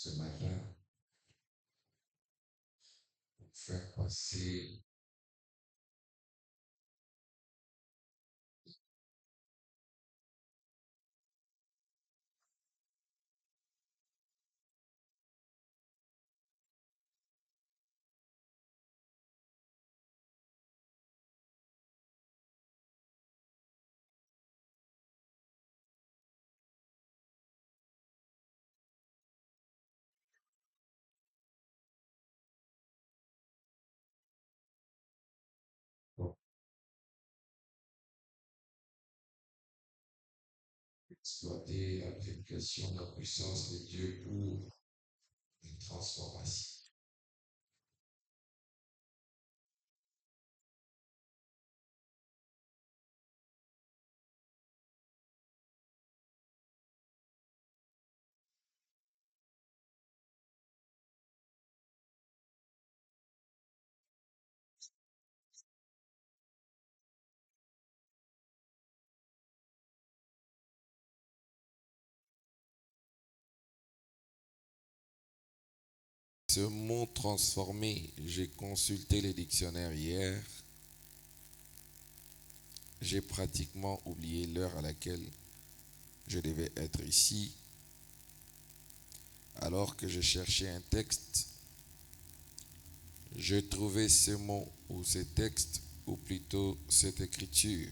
ce matin pour faire passer pour exploiter l'application de la puissance de Dieu pour une transformation. Ce mot transformé, j'ai consulté les dictionnaires hier. J'ai pratiquement oublié l'heure à laquelle je devais être ici. Alors que je cherchais un texte, je trouvais ce mot ou ce texte, ou plutôt cette écriture.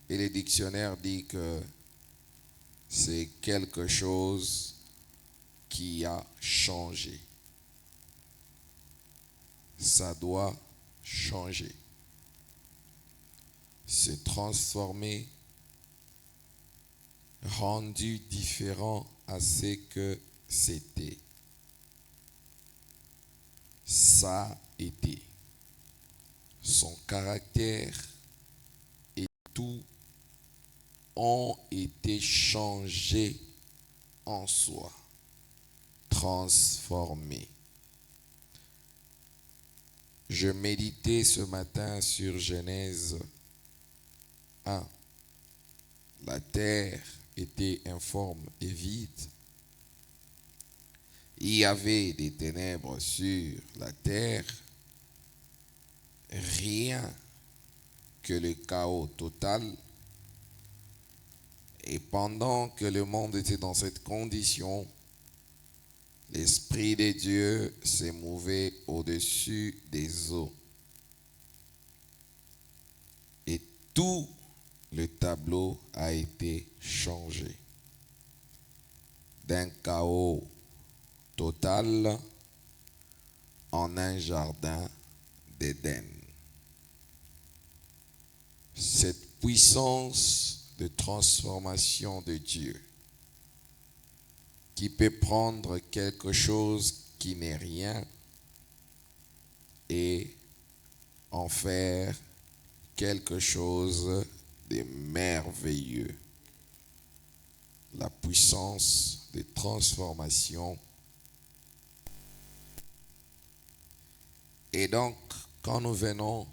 Et les dictionnaires disent que c'est quelque chose qui a changé. Ça doit changer. Se transformer, rendu différent à ce que c'était. Ça a été. Son caractère et tout ont été changés en soi, transformés. Je méditais ce matin sur Genèse 1. La terre était informe et vide. Il y avait des ténèbres sur la terre, rien que le chaos total. Et pendant que le monde était dans cette condition, l'Esprit de Dieu s'est mouvé au-dessus des eaux. Et tout le tableau a été changé. D'un chaos total en un jardin d'Éden. Cette puissance de transformation de Dieu qui peut prendre quelque chose qui n'est rien et en faire quelque chose de merveilleux. La puissance de transformation. Et donc, quand nous venons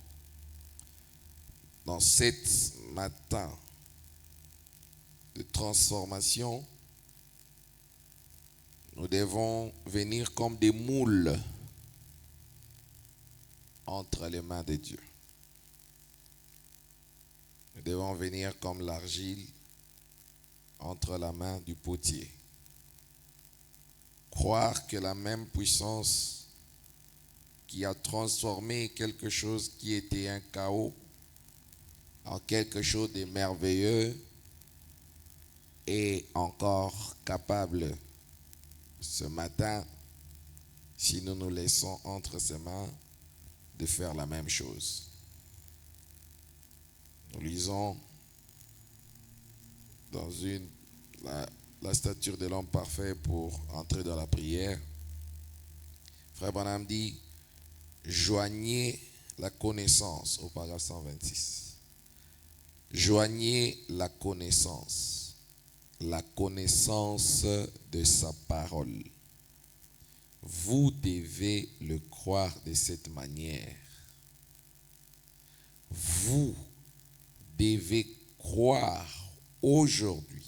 dans cet matin de transformation, nous devons venir comme des moules entre les mains de Dieu. Nous devons venir comme l'argile entre la main du potier. Croire que la même puissance qui a transformé quelque chose qui était un chaos en quelque chose de merveilleux est encore capable ce matin, si nous nous laissons entre ses mains, de faire la même chose. Nous lisons dans la stature de l'homme parfait pour entrer dans la prière. Frère Branham dit, joignez la connaissance au paragraphe 126. Joignez la connaissance de sa parole. Vous devez le croire de cette manière. Vous devez croire aujourd'hui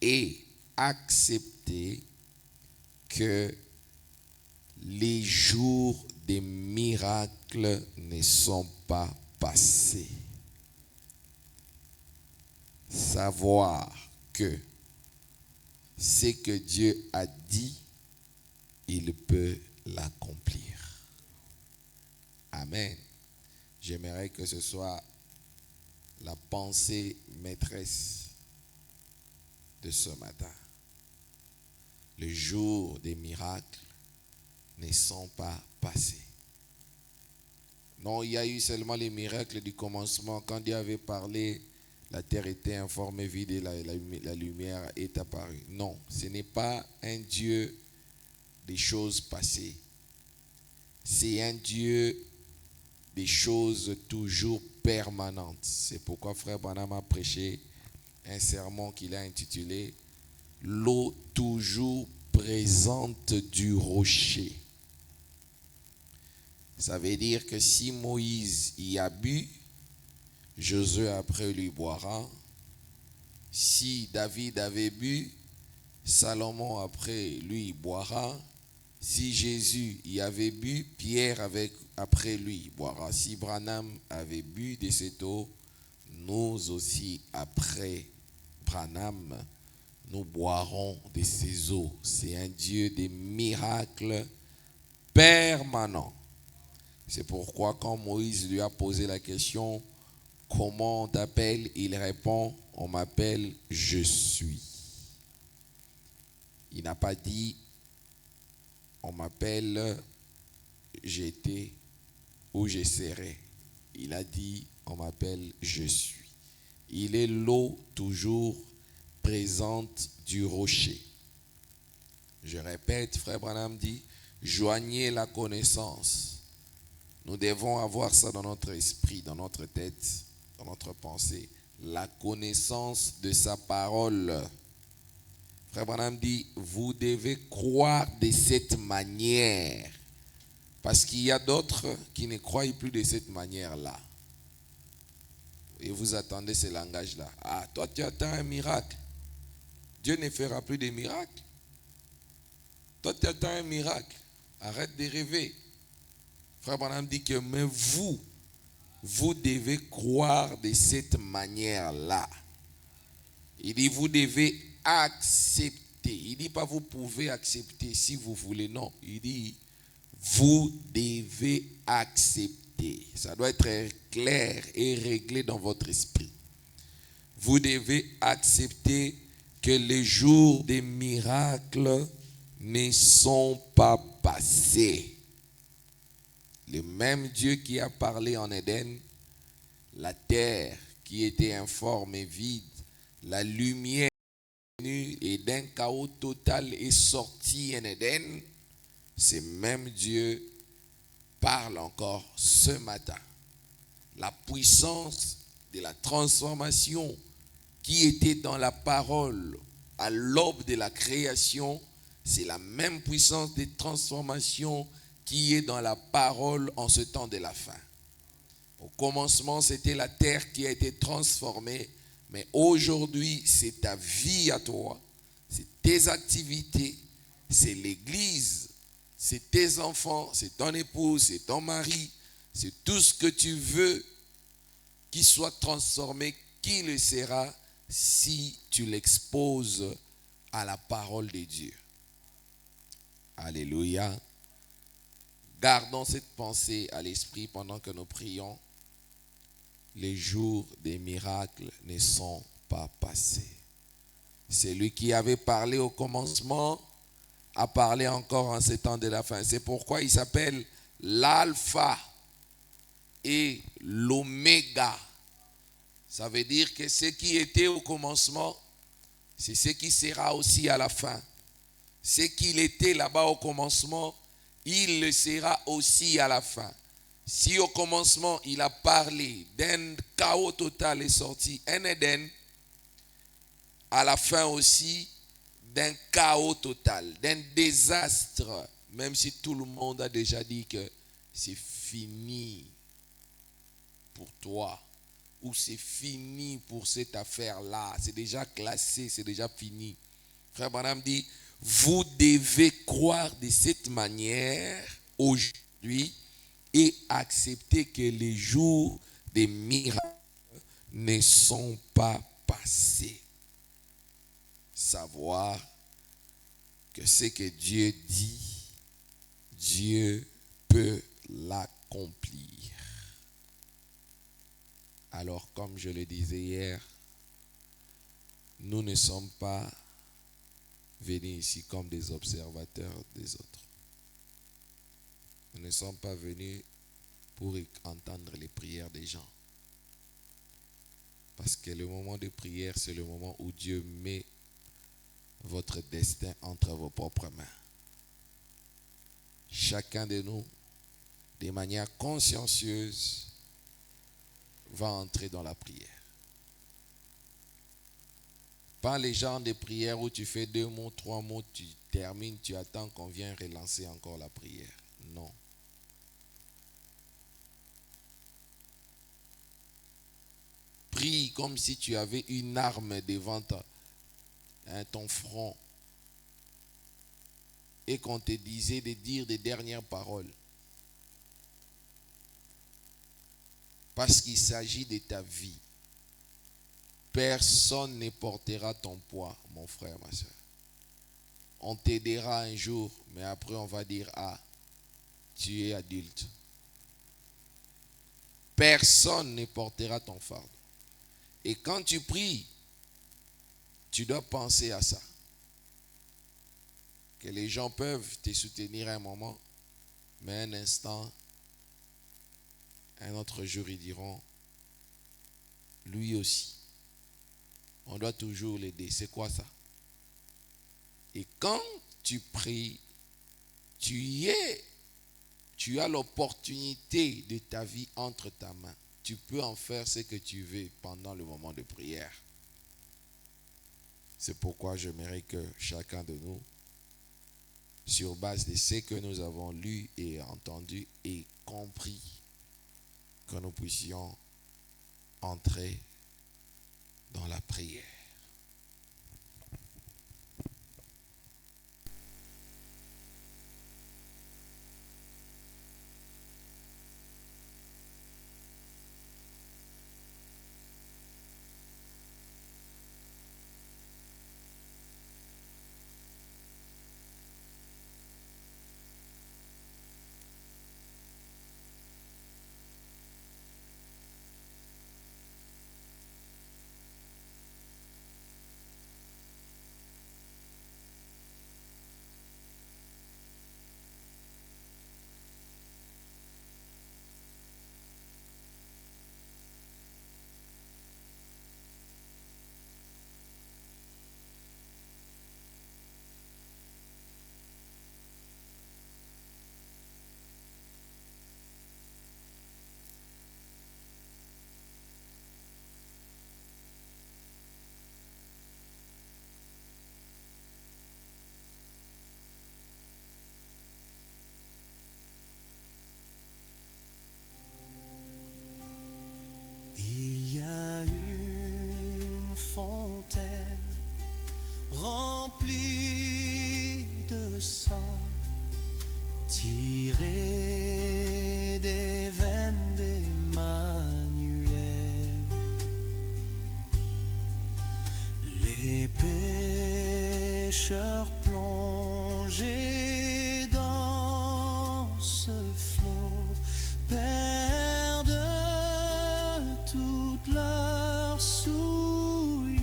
et accepter accepter que les jours des miracles ne sont pas passés. Savoir que ce que Dieu a dit, il peut l'accomplir. Amen. J'aimerais que ce soit la pensée maîtresse de ce matin. Les jours des miracles ne sont pas passés. Non, il y a eu seulement les miracles du commencement. Quand Dieu avait parlé, la terre était informée, vide et la lumière est apparue. Non, ce n'est pas un Dieu des choses passées. C'est un Dieu des choses toujours permanentes. C'est pourquoi Frère Branham a prêché un sermon qu'il a intitulé « L'eau toujours présente du rocher ». Ça veut dire que si Moïse y a bu, Josué après lui boira. Si David avait bu, Salomon après lui boira. Si Jésus y avait bu, Pierre après lui boira. Si Branham avait bu de cette eau, nous aussi après Branham, nous boirons de ces eaux. C'est un Dieu des miracles permanents. C'est pourquoi quand Moïse lui a posé la question, comment on t'appelle? Il répond, on m'appelle je suis. Il n'a pas dit, on m'appelle j'étais ou je serai. Il a dit, on m'appelle je suis. Il est l'eau toujours présente du rocher. Je répète, Frère Branham dit, joignez la connaissance. Nous devons avoir ça dans notre esprit, dans notre tête, dans notre pensée. La connaissance de sa parole. Frère Branham dit, vous devez croire de cette manière. Parce qu'il y a d'autres qui ne croient plus de cette manière-là. Et vous attendez ce langage-là. Ah, toi tu attends un miracle. Dieu ne fera plus de miracles. Toi tu attends un miracle. Arrête de rêver. Frère Branham dit que mais vous devez croire de cette manière-là. Il dit vous devez accepter. Il dit pas vous pouvez accepter si vous voulez. Non, il dit vous devez accepter. Ça doit être clair et réglé dans votre esprit. Vous devez accepter que les jours des miracles ne sont pas passés. Le même Dieu qui a parlé en Éden, la terre qui était informe et vide, la lumière venue et d'un chaos total est sorti en Éden, ce même Dieu parle encore ce matin. La puissance de la transformation qui était dans la parole à l'aube de la création, c'est la même puissance de transformation qui est dans la parole en ce temps de la fin. Au commencement, c'était la terre qui a été transformée, mais aujourd'hui, c'est ta vie à toi, c'est tes activités, c'est l'église, c'est tes enfants, c'est ton épouse, c'est ton mari, c'est tout ce que tu veux qui soit transformé, qui le sera si tu l'exposes à la parole de Dieu. Alléluia. Gardons cette pensée à l'esprit pendant que nous prions. Les jours des miracles ne sont pas passés. Celui qui avait parlé au commencement a parlé encore en ces temps de la fin. C'est pourquoi il s'appelle l'alpha et l'oméga. Ça veut dire que ce qui était au commencement, c'est ce qui sera aussi à la fin. Ce qu'il était là-bas au commencement, il le sera aussi à la fin. Si au commencement, il a parlé d'un chaos total est sorti en Éden, à la fin aussi, d'un chaos total, d'un désastre, même si tout le monde a déjà dit que c'est fini pour toi, ou c'est fini pour cette affaire-là, c'est déjà classé, c'est déjà fini. Frère Branham dit, Vous devez croire de cette manière aujourd'hui et accepter que les jours des miracles ne sont pas passés. Savoir que ce que Dieu dit, Dieu peut l'accomplir. Alors, comme je le disais hier, nous ne sommes pas venus ici comme des observateurs des autres. Nous ne sommes pas venus pour entendre les prières des gens. Parce que le moment de prière, c'est le moment où Dieu met votre destin entre vos propres mains. Chacun de nous, de manière consciencieuse, va entrer dans la prière. Pas les genres de prières où tu fais 2 mots, 3 mots, tu termines, tu attends qu'on vienne relancer encore la prière. Non. Prie comme si tu avais une arme devant ton front et qu'on te disait de dire des dernières paroles. Parce qu'il s'agit de ta vie. Personne ne portera ton poids, mon frère, ma soeur. On t'aidera un jour, mais après on va dire, ah, tu es adulte. Personne ne portera ton fardeau. Et quand tu pries, tu dois penser à ça. Que les gens peuvent te soutenir un moment, mais un instant, un autre jour, ils diront, lui aussi. On doit toujours l'aider. C'est quoi ça? Et quand tu pries, tu as l'opportunité de ta vie entre ta main. Tu peux en faire ce que tu veux pendant le moment de prière. C'est pourquoi j'aimerais que chacun de nous, sur base de ce que nous avons lu et entendu et compris, que nous puissions entrer dans la prière. Il y a une fontaine remplie de sang tiré des veines d'Emmanuel. Les pécheurs plongés dans ce fleuve perdent toute leur souillure,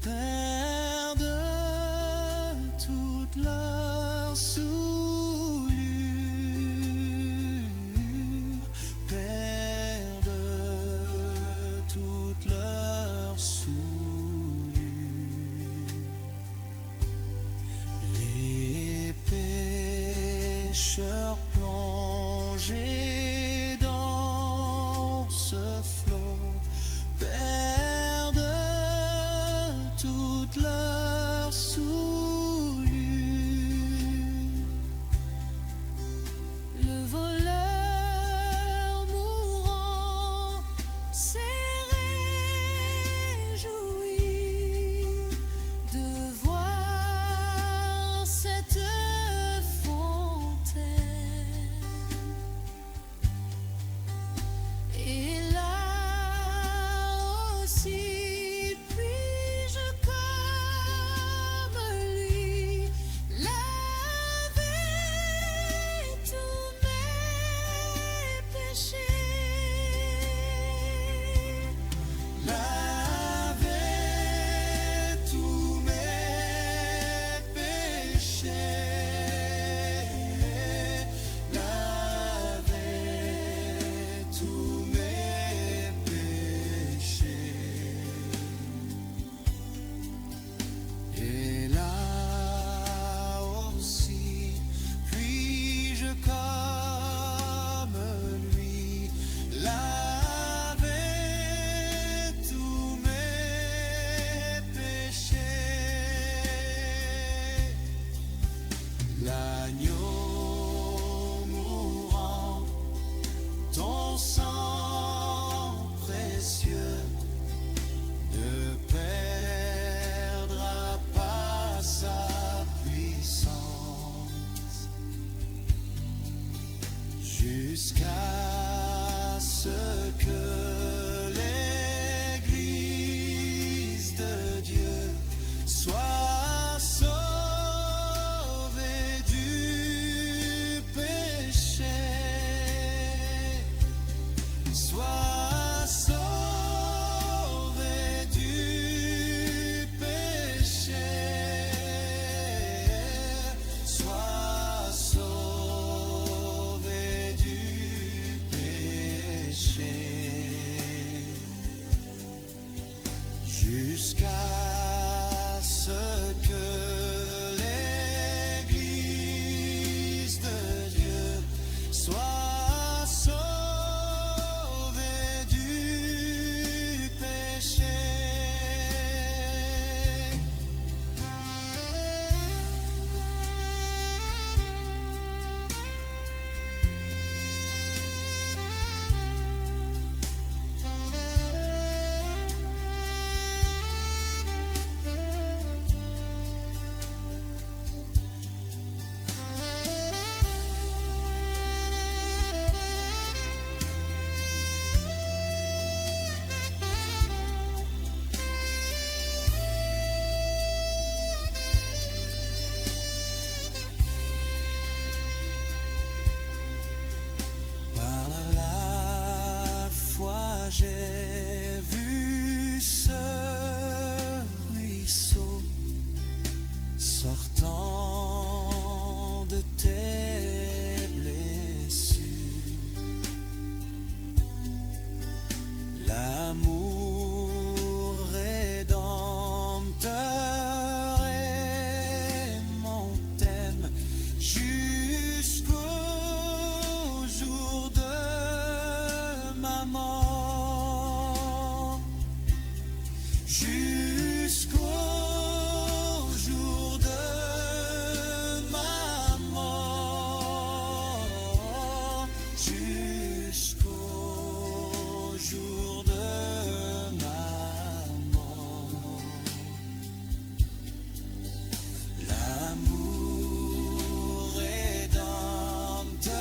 perdent toute leur souillure, perdent toute leur souillure. Les pécheurs plongés dans ce flot perdent toute leur souillure. Le voleur mourant s'est réjoui l'agneau mourant, ton sang précieux ne perdra pas sa puissance jusqu'à ce que l'Église de Dieu soit sauvée du péché, soit sauvée du péché, soit sauvée du péché, jusqu'à ce que l'Église de Dieu soit sauvée du péché. Par la foi, j'ai vu ce ruisseau sortant de tes blessures. L'amour rédempteur est mon thème jusqu'au jour de ma mort, jusqu'au jour de ma mort, jusqu'au jour de ma mort. L'amour rédempteur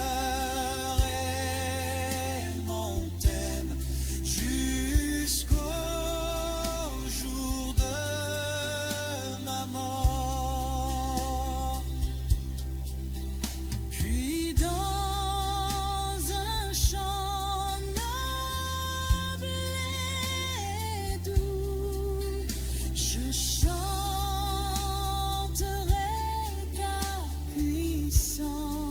est mon thème jusqu'au jour de ma mort. Puis dans un chant noble et doux, je chanterai ta puissance.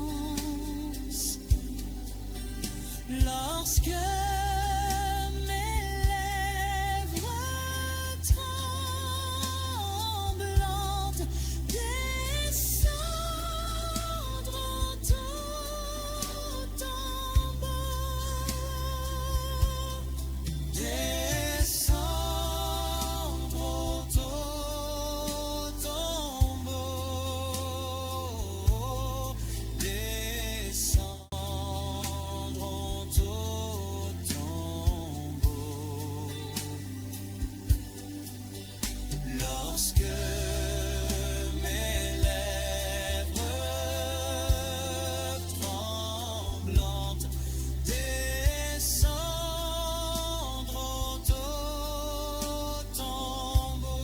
Lorsque mes lèvres tremblantes descendront au tombeau, descendront au tombeau, descendront au tombeau. Lorsque mes lèvres tremblantes descendront au tombeau.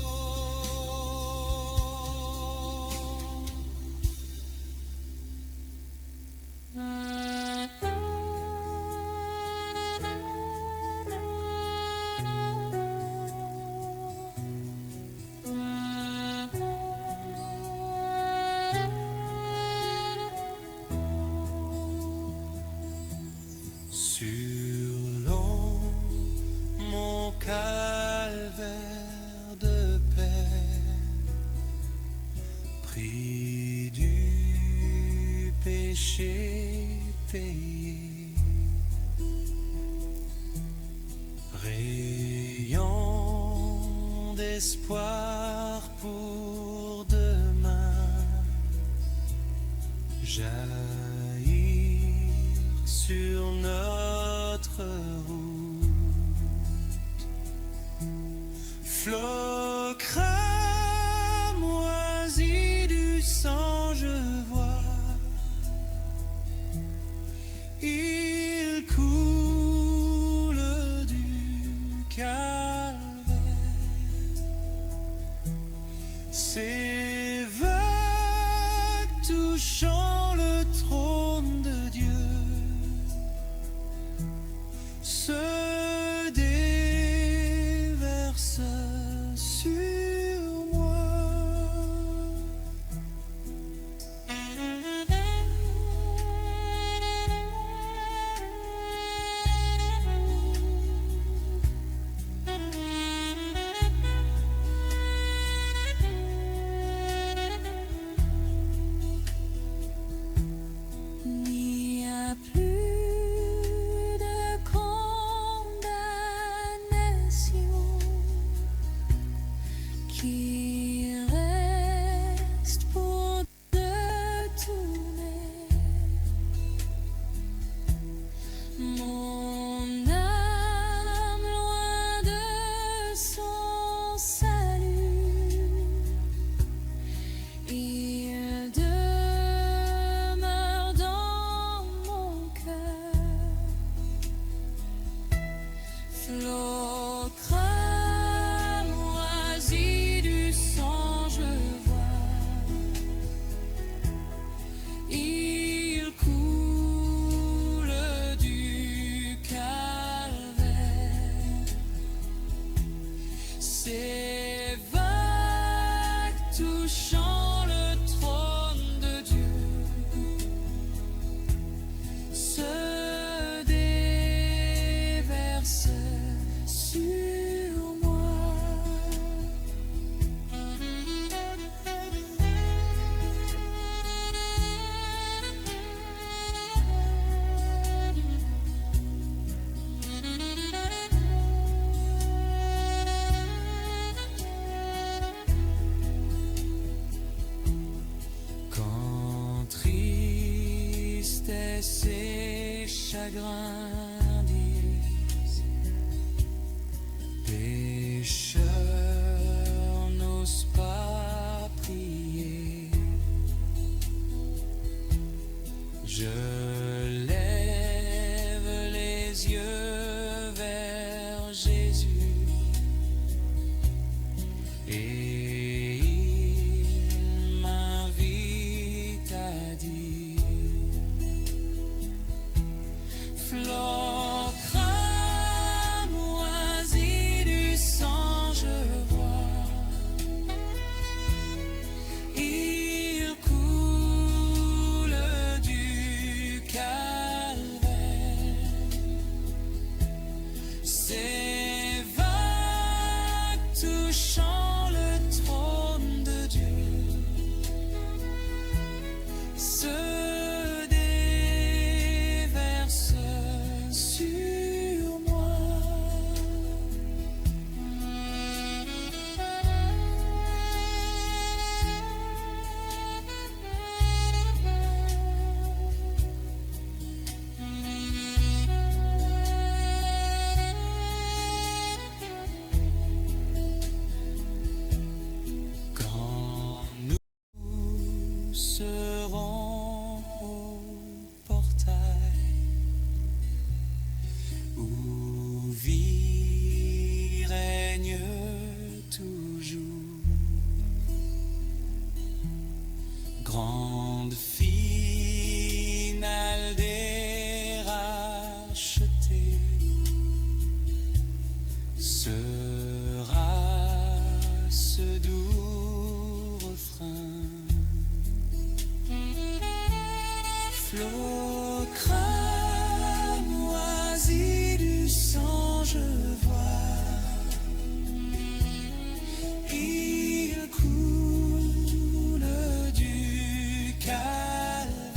Sur l'eau, mon calvaire de paix, prix du péché payé, rayon d'espoir pour demain, Ces vagues touchant le trône de Dieu se déversent sur moi. Il n'y a plus de condamnation qui reste pour détourner mon âme loin de son salut. Il demeure dans mon cœur, flot cramoisi du sang, je vois. Il coule du calvaire. Ces vagues touchant le trône de Dieu se déversent sur moi. Quand tristesse et chagrin disent, pécheurs n'osent pas prier, je lève les yeux vers Jésus et il m'invite à dire, flot cramoisi du sang, je vois. Il coule du calvaire. Ces vagues touchant le trône de Dieu se déversent sur moi. Quand nous serons au portail où vie règne toujours, grande finale des rachetés sera ce doux refrain. Flot cramoisi du sang, je vois. Il coule du calvaire.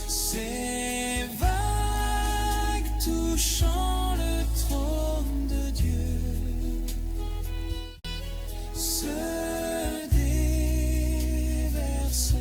Ces vagues touchant le trône de Dieu se déversent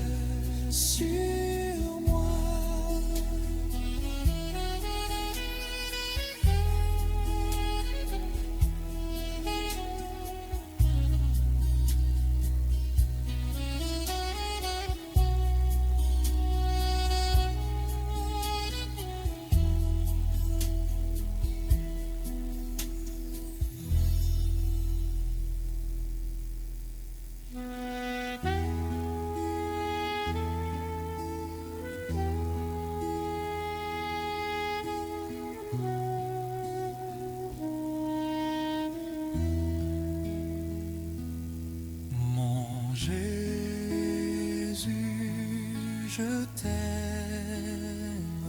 je t'aime,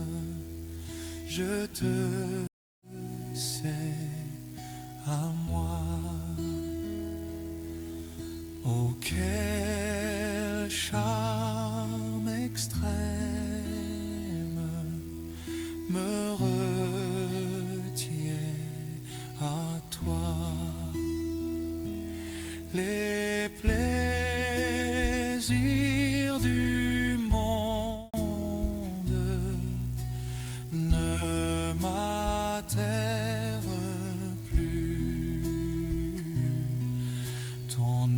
je te sais à moi. Oh, quel charme extrême me retient à toi. Les plaisirs du monde ne m'atterrent plus. Ton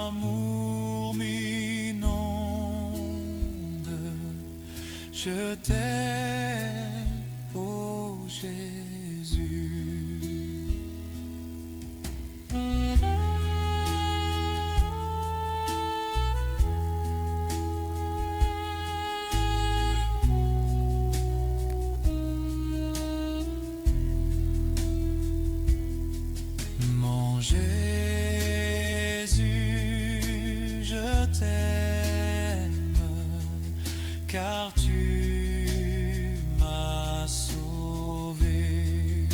amour m'inonde. Je t'aime, ô Jésus. Mon Jésus, je t'aime, car tu m'as sauvé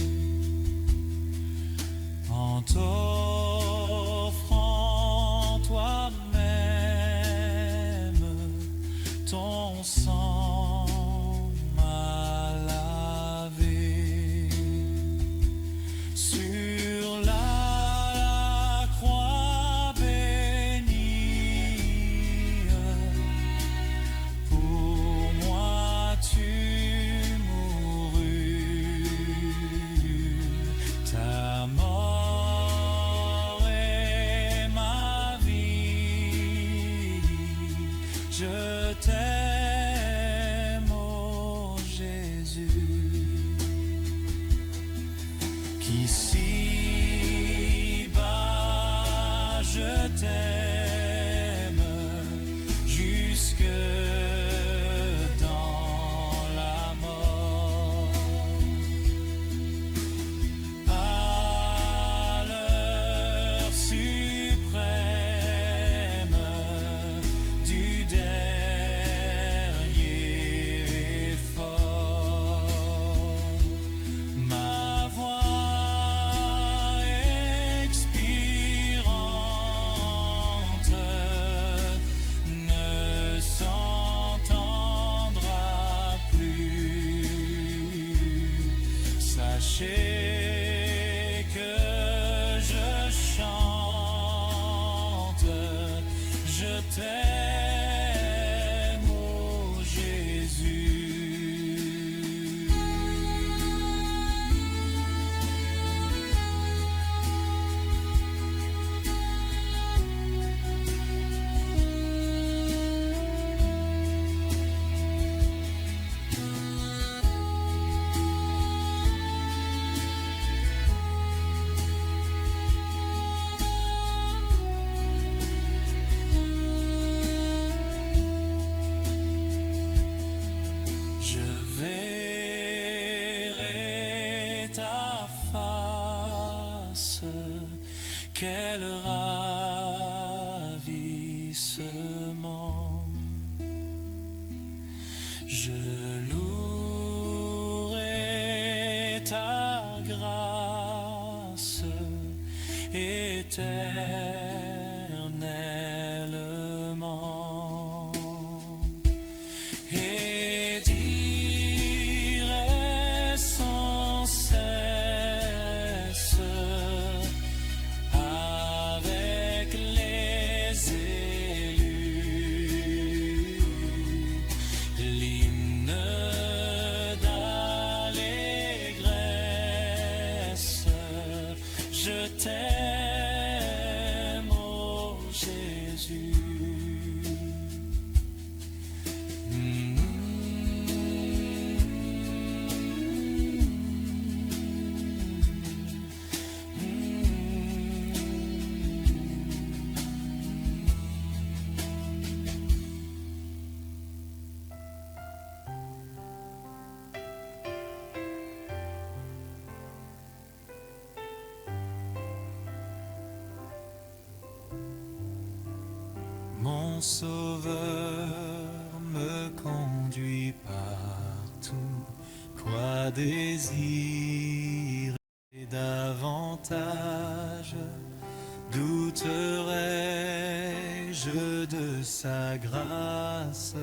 en t'offrant toi-même. Ton sang m'a lavé sur la croix bénie. Pour moi tu mourus. Ta mort est ma vie. Je t'aime, ô Jésus, qu'ici-bas je t'aime jusque dans la mort. À l'heure suprême du dernier effort, ma voix expirante ne s'entendra plus. Sachez que je chante, je t'aime, ô Jésus. Je verrai ta face, quel ravissement. Je louerai ta grâce éternellement. Et dirai sans cesse avec les élus l'hymne d'allégresse. Je t'aime, ô Jésus. Mon Sauveur me conduit partout. Quoi désirer davantage? Douterai-je de sa grâce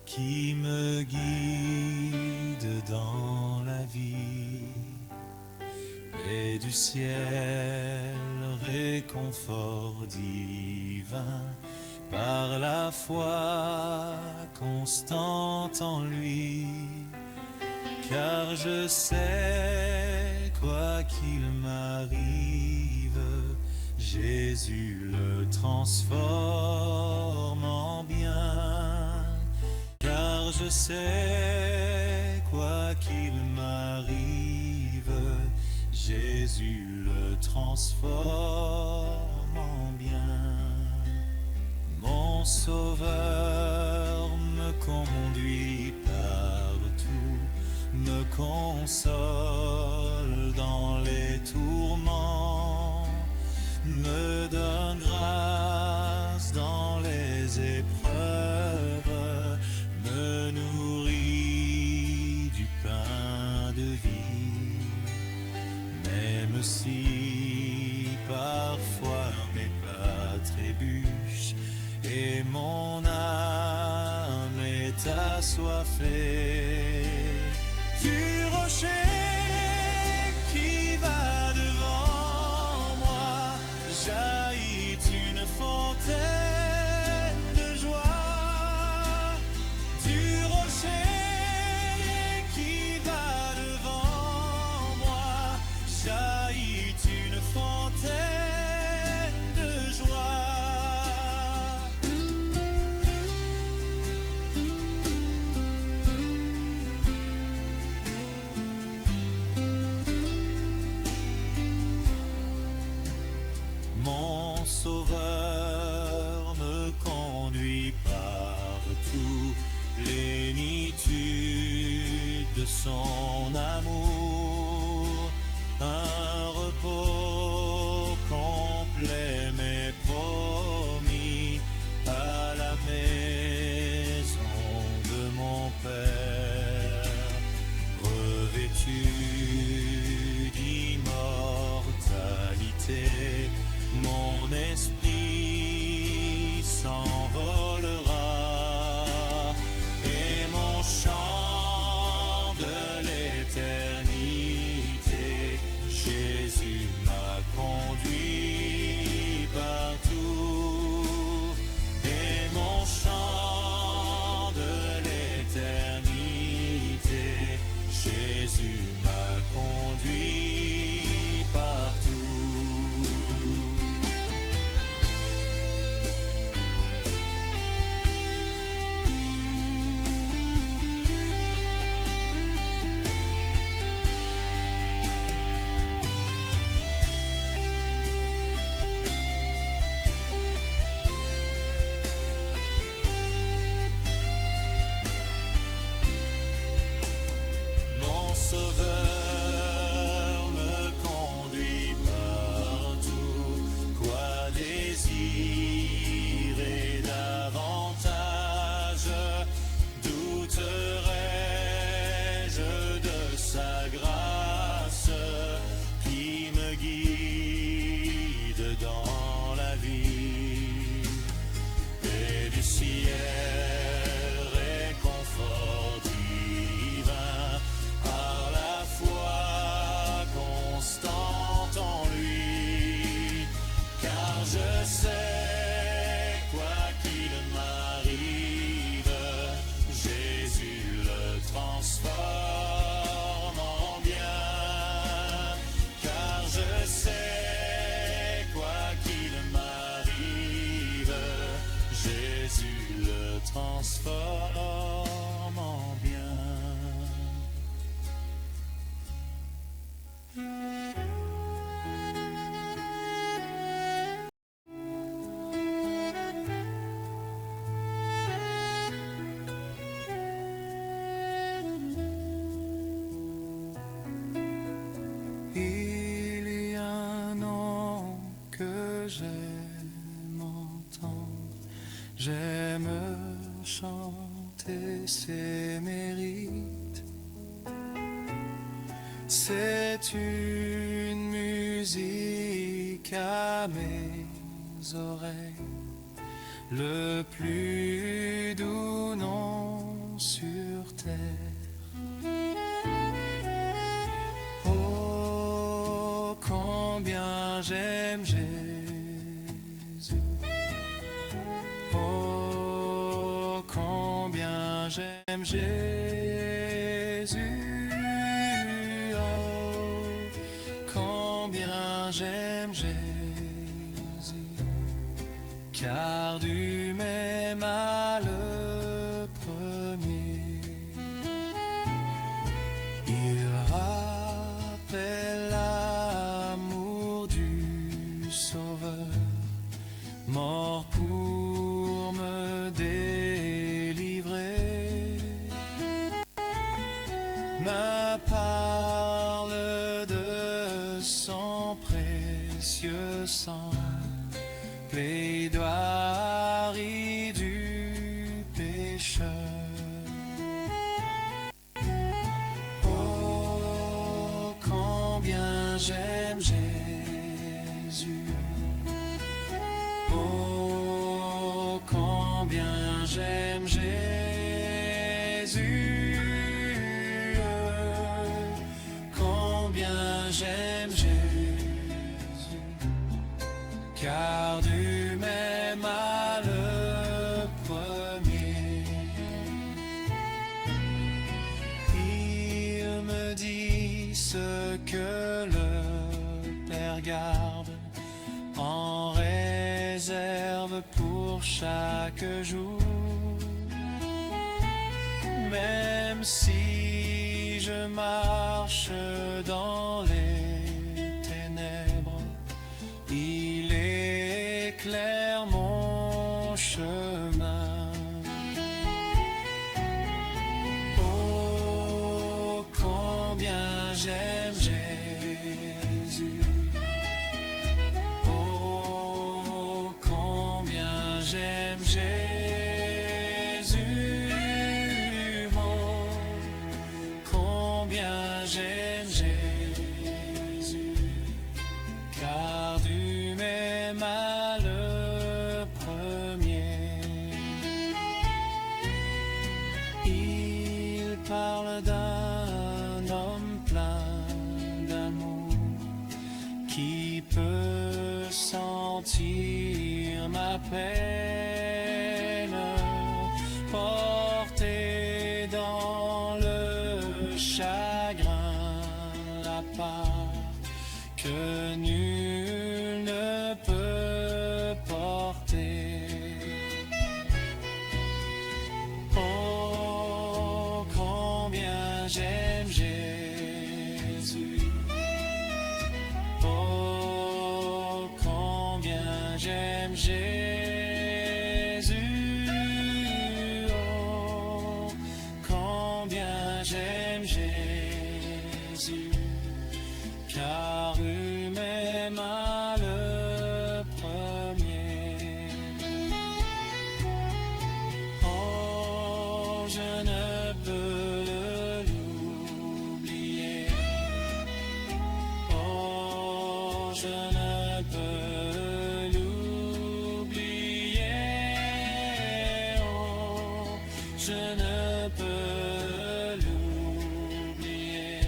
qui me guide dans la vie? Paix du ciel, réconfort divin, par la foi constante en lui. Car je sais, quoi qu'il m'arrive, Jésus le transforme en bien. Car je sais, quoi qu'il m'arrive, Jésus le transforme en bien. Mon Sauveur me conduit partout, me console dans les tourments, me donne grâce dans les épreuves, me nourrit du pain de vie. Même si parfois mes pas trébuchent et mon âme est assoiffée, du rocher qui va devant moi jaillit une fontaine de joie. Du rocher qui va devant moi jaillit une fontaine de joie. Mon Sauveur me conduit partout, plénitude de son amour, un repos complet m'est promis à la maison de mon Père, revêtu d'immortalité. Mon esprit s'envolera et mon chant de l'éternité. Jésus m'a conduit partout et mon chant de l'éternité. Jésus m'a conduit partout. Mon Sauveur me conduit partout, quoi désirer davantage? Douterai-je de sa grâce qui me guide dans la vie? Paix du ciel, réconfort divin, par la foi constante en lui. Car je sais, quoi qu'il m'arrive, Jésus le transforme en bien. Car je sais, quoi qu'il m'arrive, Jésus le transforme en bien. Il y a un nom que j'aime entendre, J'aime chanter ses mérites. C'est une musique à mes oreilles, le plus doux nom sur terre. Oh, combien j'aime Jésus. Oh, combien j'aime Jésus. Oh, combien j'aime Jésus. Car du même à le premier, il rappelle l'amour du Sauveur, mort pour me délivrer, me parle de son précieux sang, plaidoirie du pécheur. Oh, combien j'aime Jésus. Oh, combien j'aime Jésus. Combien j'aime Jésus. Car du même à le premier, il me dit ce que le Père garde en réserve pour chaque jour. Même si je marche dans les ténèbres, il éclaire mon chemin. Oh, combien j'aime Jésus. Oh, combien j'aime Jésus. Oh, combien j'aime Jésus. Car du même à le premier, il parle d'un homme plein d'amour qui peut sentir ma peine, porter dans le chagrin la part que nul ne peut porter. Oh, combien j'aime Jésus. Oh, combien j'aime Jésus. Oh, combien j'aime Jésus. Car lui-même a le premier. Oh, je ne peux l'oublier. Oh, je ne peux l'oublier. Oh, je ne peux l'oublier.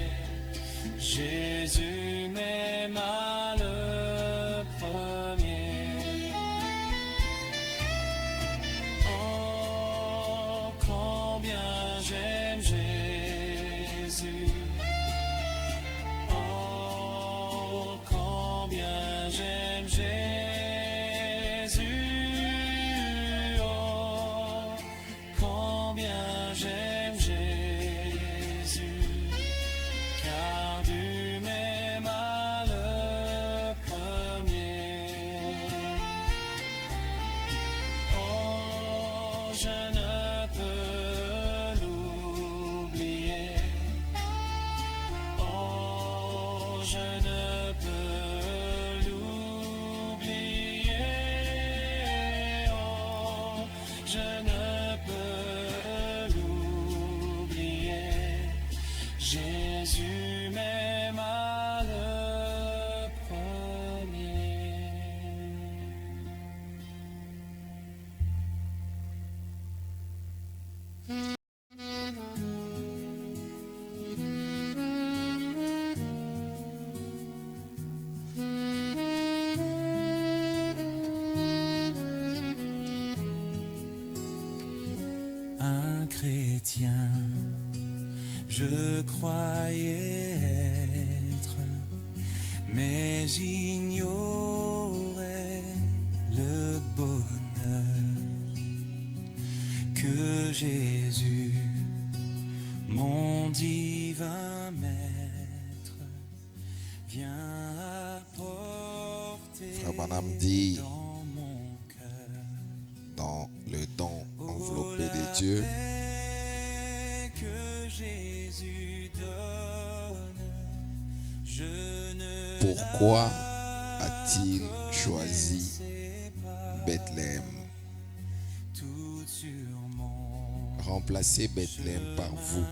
Jésus m'aime à le premier. Oh, combien j'aime Jésus. Oh, combien j'aime Jésus. Oh, combien j'aime Jésus. Car du même à le premier. Oh, je ne peux l'oublier. Oh, je ne peux l'oublier. Oh, je ne peux l'oublier. Jésus m'aima le premier. Un chrétien, je croyais être, mais j'ignorais le bonheur que Jésus, mon divin maître, vient apporter Frère Branham dit, dans mon cœur. dans le don enveloppé de Dieu, Que Jésus donne, je ne pourquoi a-t-il choisi Bethléem? tout sur mon Remplacez Bethléem par vous.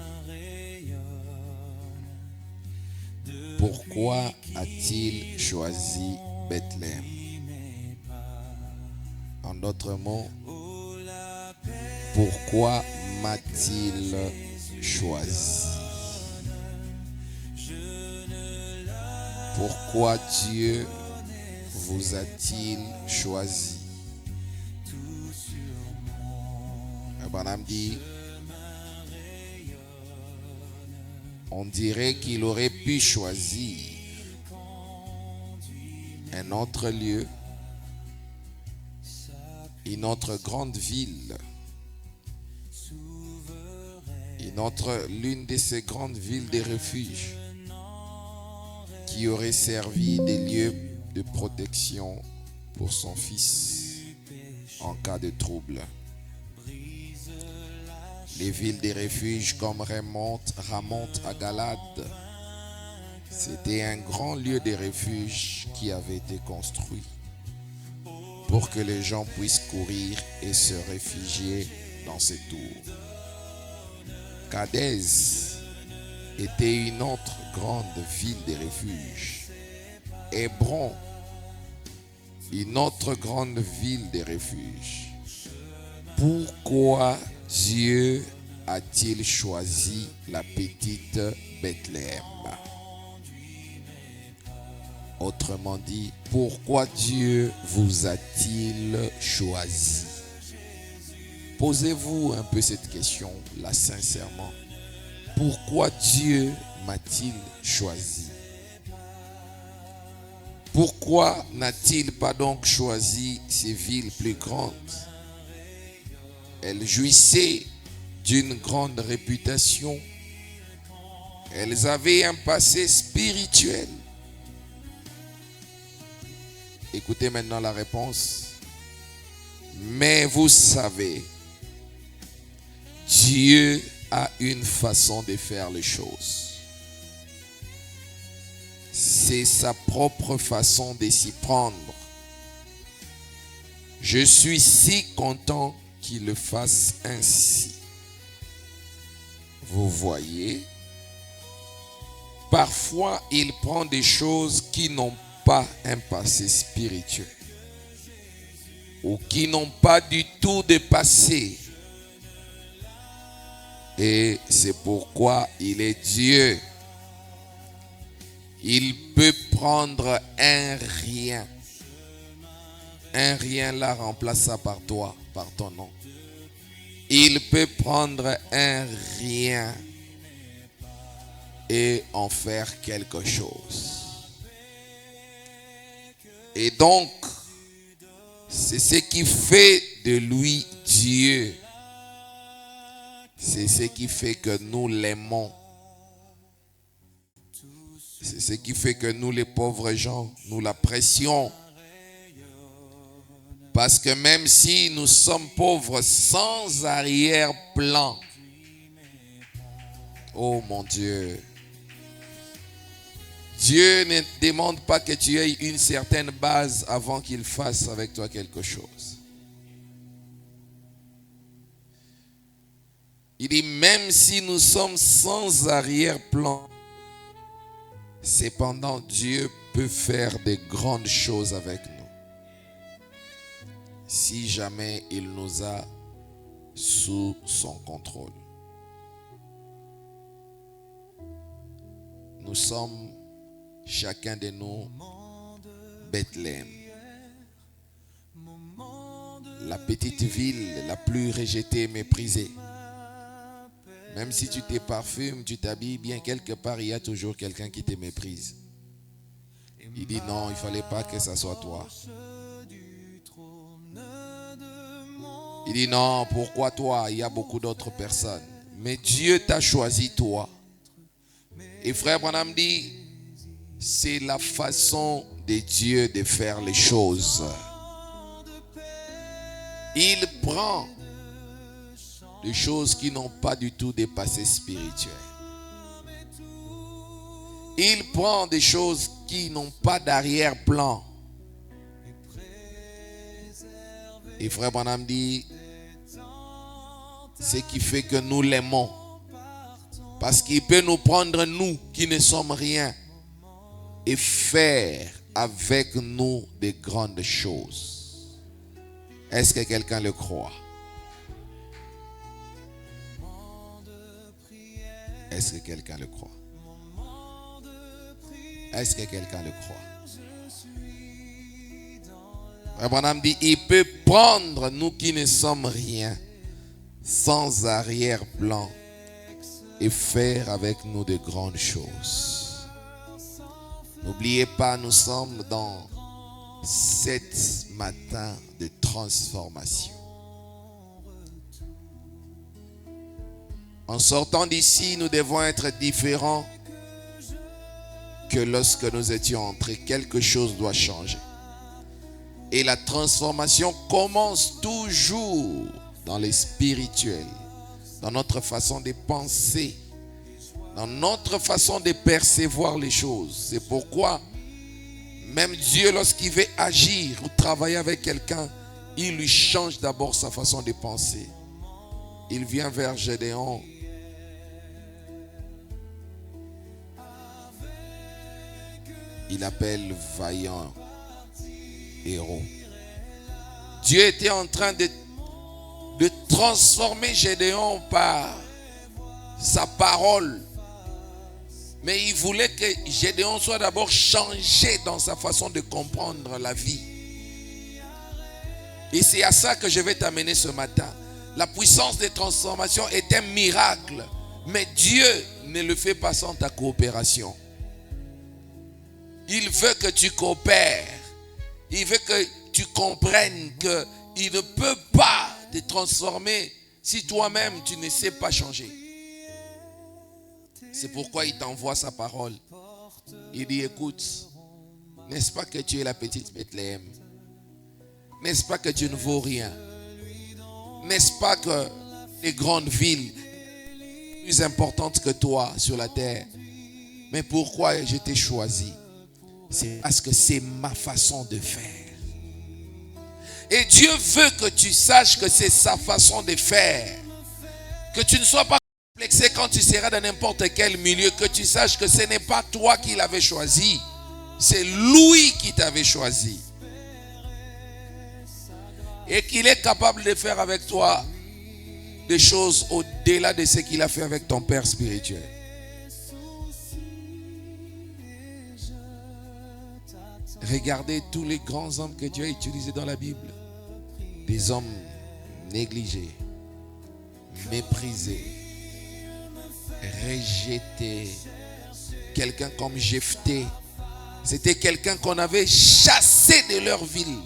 Pourquoi a-t-il choisi Bethléem? En d'autres mots, pourquoi m'a-t-il choisi? Pourquoi Dieu vous a-t-il choisi? Branham dit, on dirait qu'il aurait pu choisir un autre lieu, une autre grande ville, l'une de ces grandes villes de refuge qui aurait servi de lieu de protection pour son fils en cas de trouble. Les villes de refuge comme Ramoth à Galade, c'était un grand lieu de refuge qui avait été construit pour que les gens puissent courir et se réfugier dans ces tours. Kadès était une autre grande ville de refuge. Hébron, une autre grande ville de refuge. Pourquoi Dieu a-t-il choisi la petite Bethléem? Autrement dit, pourquoi Dieu vous a-t-il choisi? Posez-vous un peu cette question là sincèrement. Pourquoi Dieu m'a-t-il choisi? Pourquoi n'a-t-il pas donc choisi ces villes plus grandes? Elles jouissaient d'une grande réputation. Elles avaient un passé spirituel. Écoutez maintenant la réponse. Mais vous savez, Dieu a une façon de faire les choses. C'est sa propre façon de s'y prendre. Je suis si content qu'il le fasse ainsi. Vous voyez, parfois il prend des choses qui n'ont pas un passé spirituel ou qui n'ont pas du tout de passé. Et c'est pourquoi il est Dieu. Il peut prendre un rien. Un rien là remplace ça par toi, par ton nom. Il peut prendre un rien et en faire quelque chose. Et donc, c'est ce qui fait de lui Dieu. C'est ce qui fait que nous l'aimons. C'est ce qui fait que nous, les pauvres gens, nous l'apprécions. Parce que même si nous sommes pauvres sans arrière-plan, oh mon Dieu, Dieu ne demande pas que tu aies une certaine base avant qu'il fasse avec toi quelque chose. Il dit, même si nous sommes sans arrière-plan, cependant Dieu peut faire de grandes choses avec nous. Si jamais il nous a sous son contrôle. Nous sommes, chacun de nous, Bethléem. La petite ville la plus rejetée et méprisée. Même si tu te parfumes, tu t'habilles bien, quelque part, il y a toujours quelqu'un qui te méprise. Il dit non, il ne fallait pas que ça soit toi. Il dit non, pourquoi toi? Il y a beaucoup d'autres personnes. Mais Dieu t'a choisi toi. Et frère Branham dit, c'est la façon de Dieu de faire les choses. Il prend des choses qui n'ont pas du tout de passé spirituel. Il prend des choses qui n'ont pas d'arrière-plan. Et frère Branham dit, ce qui fait que nous l'aimons. Parce qu'il peut nous prendre, nous qui ne sommes rien, et faire avec nous de grandes choses. Est-ce que quelqu'un le croit? Est-ce que quelqu'un le croit? Est-ce que quelqu'un le croit? Abraham dit, il peut prendre nous qui ne sommes rien, sans arrière-plan, et faire avec nous de grandes choses. N'oubliez pas, nous sommes dans 7 matins de transformation. En sortant d'ici, nous devons être différents que lorsque nous étions entrés. Quelque chose doit changer. Et la transformation commence toujours dans les spirituels, dans notre façon de penser, dans notre façon de percevoir les choses. C'est pourquoi même Dieu, lorsqu'il veut agir ou travailler avec quelqu'un, il lui change d'abord sa façon de penser. Il vient vers Gédéon. Il appelle vaillant héros. Dieu était en train de transformer Gédéon par sa parole. Mais il voulait que Gédéon soit d'abord changé dans sa façon de comprendre la vie. Et c'est à ça que je vais t'amener ce matin. La puissance de transformation est un miracle. Mais Dieu ne le fait pas sans ta coopération. Il veut que tu coopères. Il veut que tu comprennes qu'il ne peut pas te transformer si toi-même tu ne sais pas changer. C'est pourquoi il t'envoie sa parole. Il dit, écoute, n'est-ce pas que tu es la petite Bethléem? N'est-ce pas que tu ne vaux rien? N'est-ce pas que les grandes villes sont plus importantes que toi sur la terre? Mais pourquoi je t'ai choisi? C'est parce que c'est ma façon de faire. Et Dieu veut que tu saches que c'est sa façon de faire. Que tu ne sois pas complexé quand tu seras dans n'importe quel milieu. Que tu saches que ce n'est pas toi qui l'avais choisi. C'est lui qui t'avait choisi. Et qu'il est capable de faire avec toi des choses au-delà de ce qu'il a fait avec ton père spirituel. Regardez tous les grands hommes que Dieu a utilisés dans la Bible. Des hommes négligés, méprisés, rejetés. Quelqu'un comme Jephthé. C'était quelqu'un qu'on avait chassé de leur ville.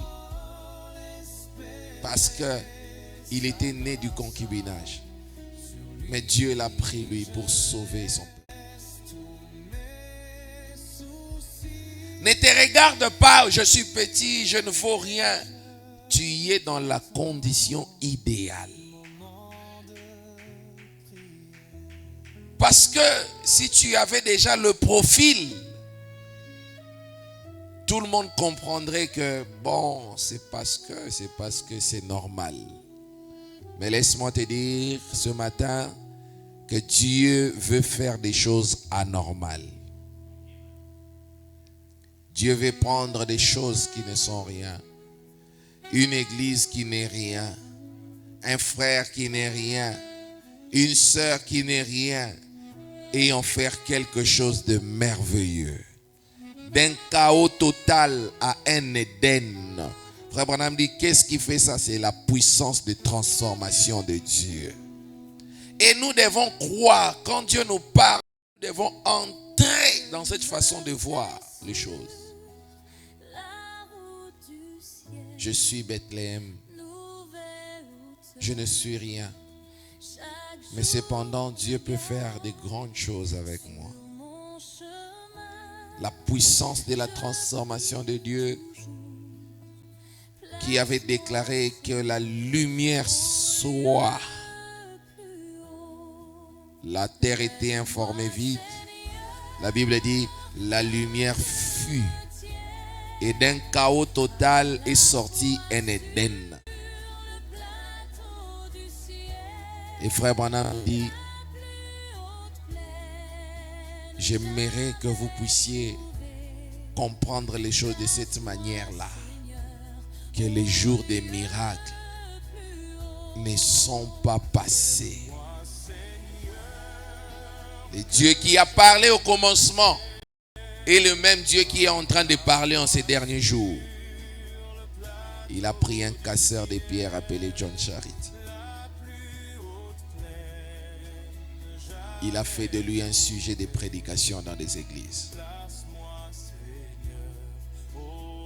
Parce qu'il était né du concubinage. Mais Dieu l'a pris lui pour sauver son peuple. Ne te regarde pas, je suis petit, je ne vaux rien. Tu y es dans la condition idéale. Parce que si tu avais déjà le profil, tout le monde comprendrait que bon, c'est parce que c'est normal. Mais laisse-moi te dire ce matin que Dieu veut faire des choses anormales. Dieu veut prendre des choses qui ne sont rien. Une église qui n'est rien. Un frère qui n'est rien. Une sœur qui n'est rien. Et en faire quelque chose de merveilleux. D'un chaos total à un Éden. Frère Branham dit, qu'est-ce qui fait ça? C'est la puissance de transformation de Dieu. Et nous devons croire, quand Dieu nous parle, nous devons entrer dans cette façon de voir les choses. Je suis Bethléem. Je ne suis rien. Mais cependant, Dieu peut faire de grandes choses avec moi. La puissance de la transformation de Dieu qui avait déclaré que la lumière soit. La terre était informée vide. La Bible dit, la lumière fut. Et d'un chaos total est sorti un Éden. Et frère Branham dit, j'aimerais que vous puissiez comprendre les choses de cette manière-là. Que les jours des miracles ne sont pas passés. Le Dieu qui a parlé au commencement est le même Dieu qui est en train de parler en ces derniers jours. Il a pris un casseur de pierres appelé John Charity. Il a fait de lui un sujet de prédication dans des églises.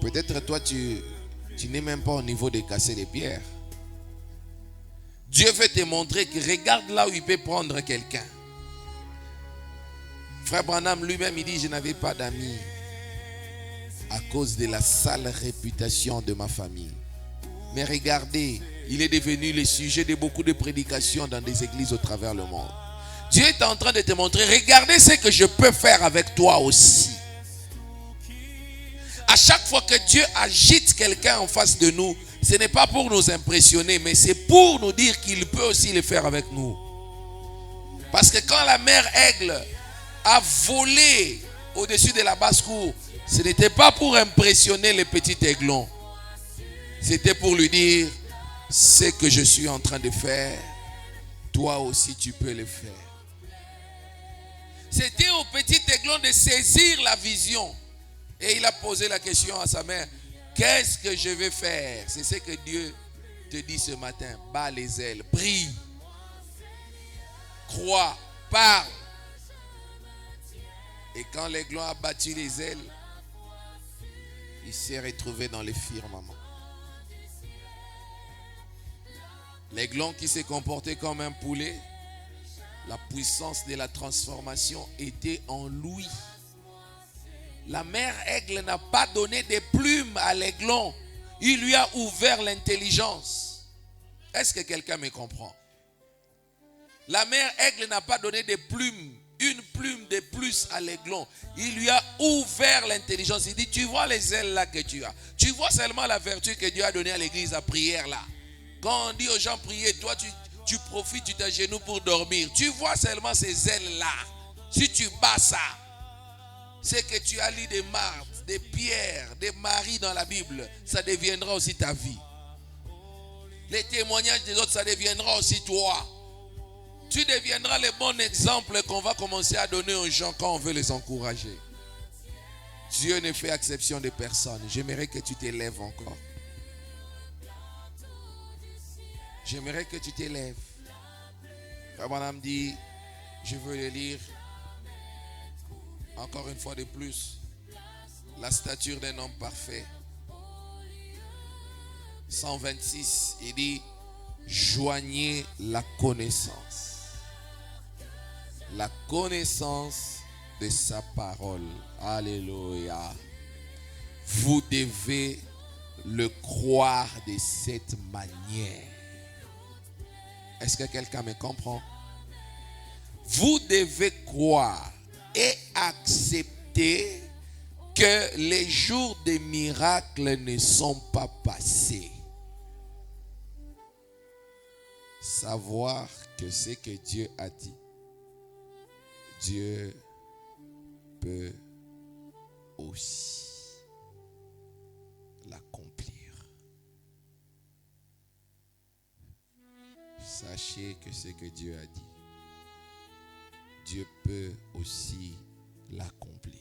Peut-être toi tu n'es même pas au niveau de casser les pierres. Dieu veut te montrer que regarde là où il peut prendre quelqu'un. Frère Branham lui-même, il dit, je n'avais pas d'amis à cause de la sale réputation de ma famille. Mais regardez, il est devenu le sujet de beaucoup de prédications dans des églises au travers le monde. Dieu est en train de te montrer, regardez ce que je peux faire avec toi aussi. À chaque fois que Dieu agite quelqu'un en face de nous, ce n'est pas pour nous impressionner, mais c'est pour nous dire qu'il peut aussi le faire avec nous. Parce que quand la mère aigle a volé au-dessus de la basse-cour, ce n'était pas pour impressionner le petit aiglon. C'était pour lui dire, ce que je suis en train de faire, toi aussi tu peux le faire. C'était au petit aiglon de saisir la vision. Et il a posé la question à sa mère, qu'est-ce que je vais faire? C'est ce que Dieu te dit ce matin. Bats les ailes, prie, crois, parle. Et quand l'aiglon a battu les ailes, il s'est retrouvé dans les firmaments. L'aiglon qui s'est comporté comme un poulet, la puissance de la transformation était en lui. La mère aigle n'a pas donné des plumes à l'aiglon. Il lui a ouvert l'intelligence. Est-ce que quelqu'un me comprend? La mère aigle n'a pas donné des plumes, une plume de plus à l'aiglon. Il lui a ouvert l'intelligence. Il dit, tu vois les ailes là que tu as. Tu vois seulement la vertu que Dieu a donnée à l'église, la prière là. Quand on dit aux gens prier, toi tu profites, tu t'agenouilles pour dormir. Tu vois seulement ces ailes là. Si tu bats ça, c'est que tu as lu des Marthe, des Pierre, des Marie dans la Bible, ça deviendra aussi ta vie. Les témoignages des autres, ça deviendra aussi toi. Tu deviendras le bon exemple qu'on va commencer à donner aux gens quand on veut les encourager. Dieu ne fait exception de personne. J'aimerais que tu t'élèves encore. J'aimerais que tu t'élèves. Frère Branham dit, je veux le lire encore une fois de plus. La stature d'un homme parfait. 126, il dit, joignez la connaissance. La connaissance de sa parole. Alléluia. Vous devez le croire de cette manière. Est-ce que quelqu'un me comprend? Vous devez croire et accepter que les jours des miracles ne sont pas passés. savoir que ce que Dieu a dit, Dieu peut aussi l'accomplir. Sachez que ce que Dieu a dit, Dieu peut aussi l'accomplir.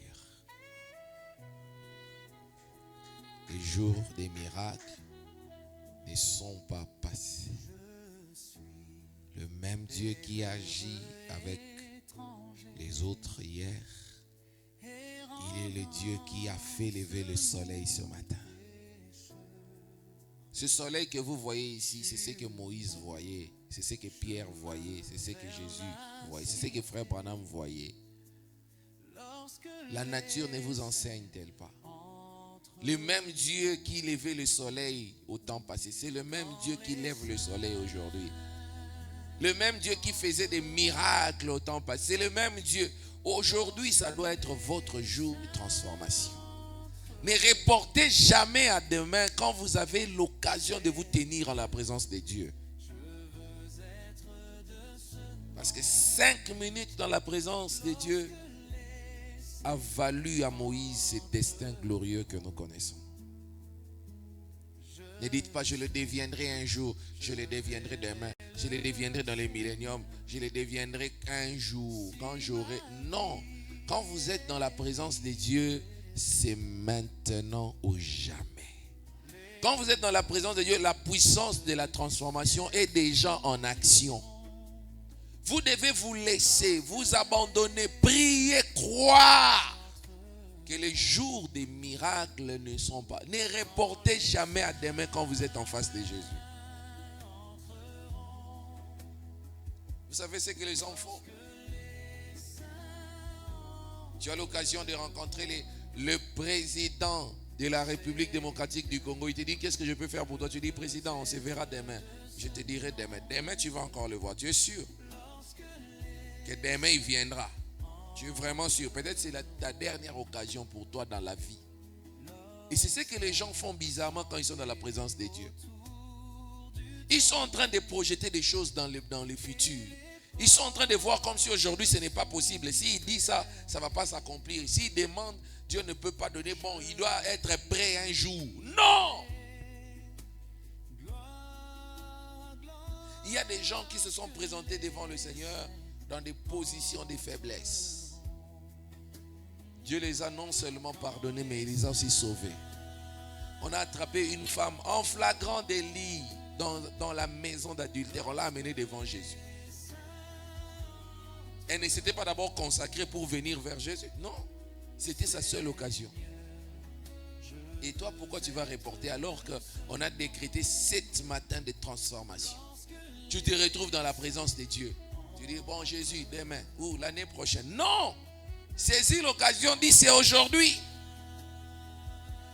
Les jours des miracles ne sont pas passés. Le même Dieu qui agit avec les autres hier, il est le Dieu qui a fait lever le soleil ce matin. Ce soleil que vous voyez ici, c'est ce que Moïse voyait, c'est ce que Pierre voyait, c'est ce que Jésus voyait, c'est ce que Frère Branham voyait. La nature ne vous enseigne-t-elle pas? Le même Dieu qui levait le soleil au temps passé, c'est le même Dieu qui lève le soleil aujourd'hui. Le même Dieu qui faisait des miracles au temps passé, c'est le même Dieu. Aujourd'hui, ça doit être votre jour de transformation. Ne reportez jamais à demain quand vous avez l'occasion de vous tenir en la présence de Dieu. Parce que 5 minutes dans la présence de Dieu a valu à Moïse ce destin glorieux que nous connaissons. Ne dites pas je le deviendrai un jour, je le deviendrai demain, je le deviendrai dans les milléniums, je le deviendrai un jour, quand j'aurai... Non, quand vous êtes dans la présence de Dieu, c'est maintenant ou jamais. Quand vous êtes dans la présence de Dieu, la puissance de la transformation est déjà en action. Vous devez vous laisser, vous abandonner, prier, croire que les jours des miracles ne sont pas. Ne reportez jamais à demain quand vous êtes en face de Jésus. Vous savez ce que les gens font? Tu as l'occasion de rencontrer le président de la République démocratique du Congo. Il te dit, qu'est-ce que je peux faire pour toi? Tu dis, président, on se verra demain. Je te dirai demain. Demain, tu vas encore le voir. Tu es sûr que demain, il viendra? Tu es vraiment sûr? Peut-être c'est ta dernière occasion pour toi dans la vie. Et c'est ce que les gens font bizarrement quand ils sont dans la présence de Dieu. Ils sont en train de projeter des choses dans le futur. Ils sont en train de voir comme si aujourd'hui ce n'est pas possible. S'il dit ça, ça ne va pas s'accomplir. S'il demande, Dieu ne peut pas donner. Bon, il doit être prêt un jour. Non! Il y a des gens qui se sont présentés devant le Seigneur dans des positions de faiblesse. Dieu les a non seulement pardonnés, mais il les a aussi sauvés. On a attrapé une femme en flagrant délit dans la maison d'adultère. On l'a amenée devant Jésus. Elle ne s'était pas d'abord consacrée pour venir vers Jésus. Non, c'était sa seule occasion. Et toi, pourquoi tu vas reporter alors qu'on a décrété 7 matins de transformation? Tu te retrouves dans la présence de Dieu. Tu dis, bon Jésus, demain ou l'année prochaine. Non! Saisis l'occasion, dis c'est aujourd'hui.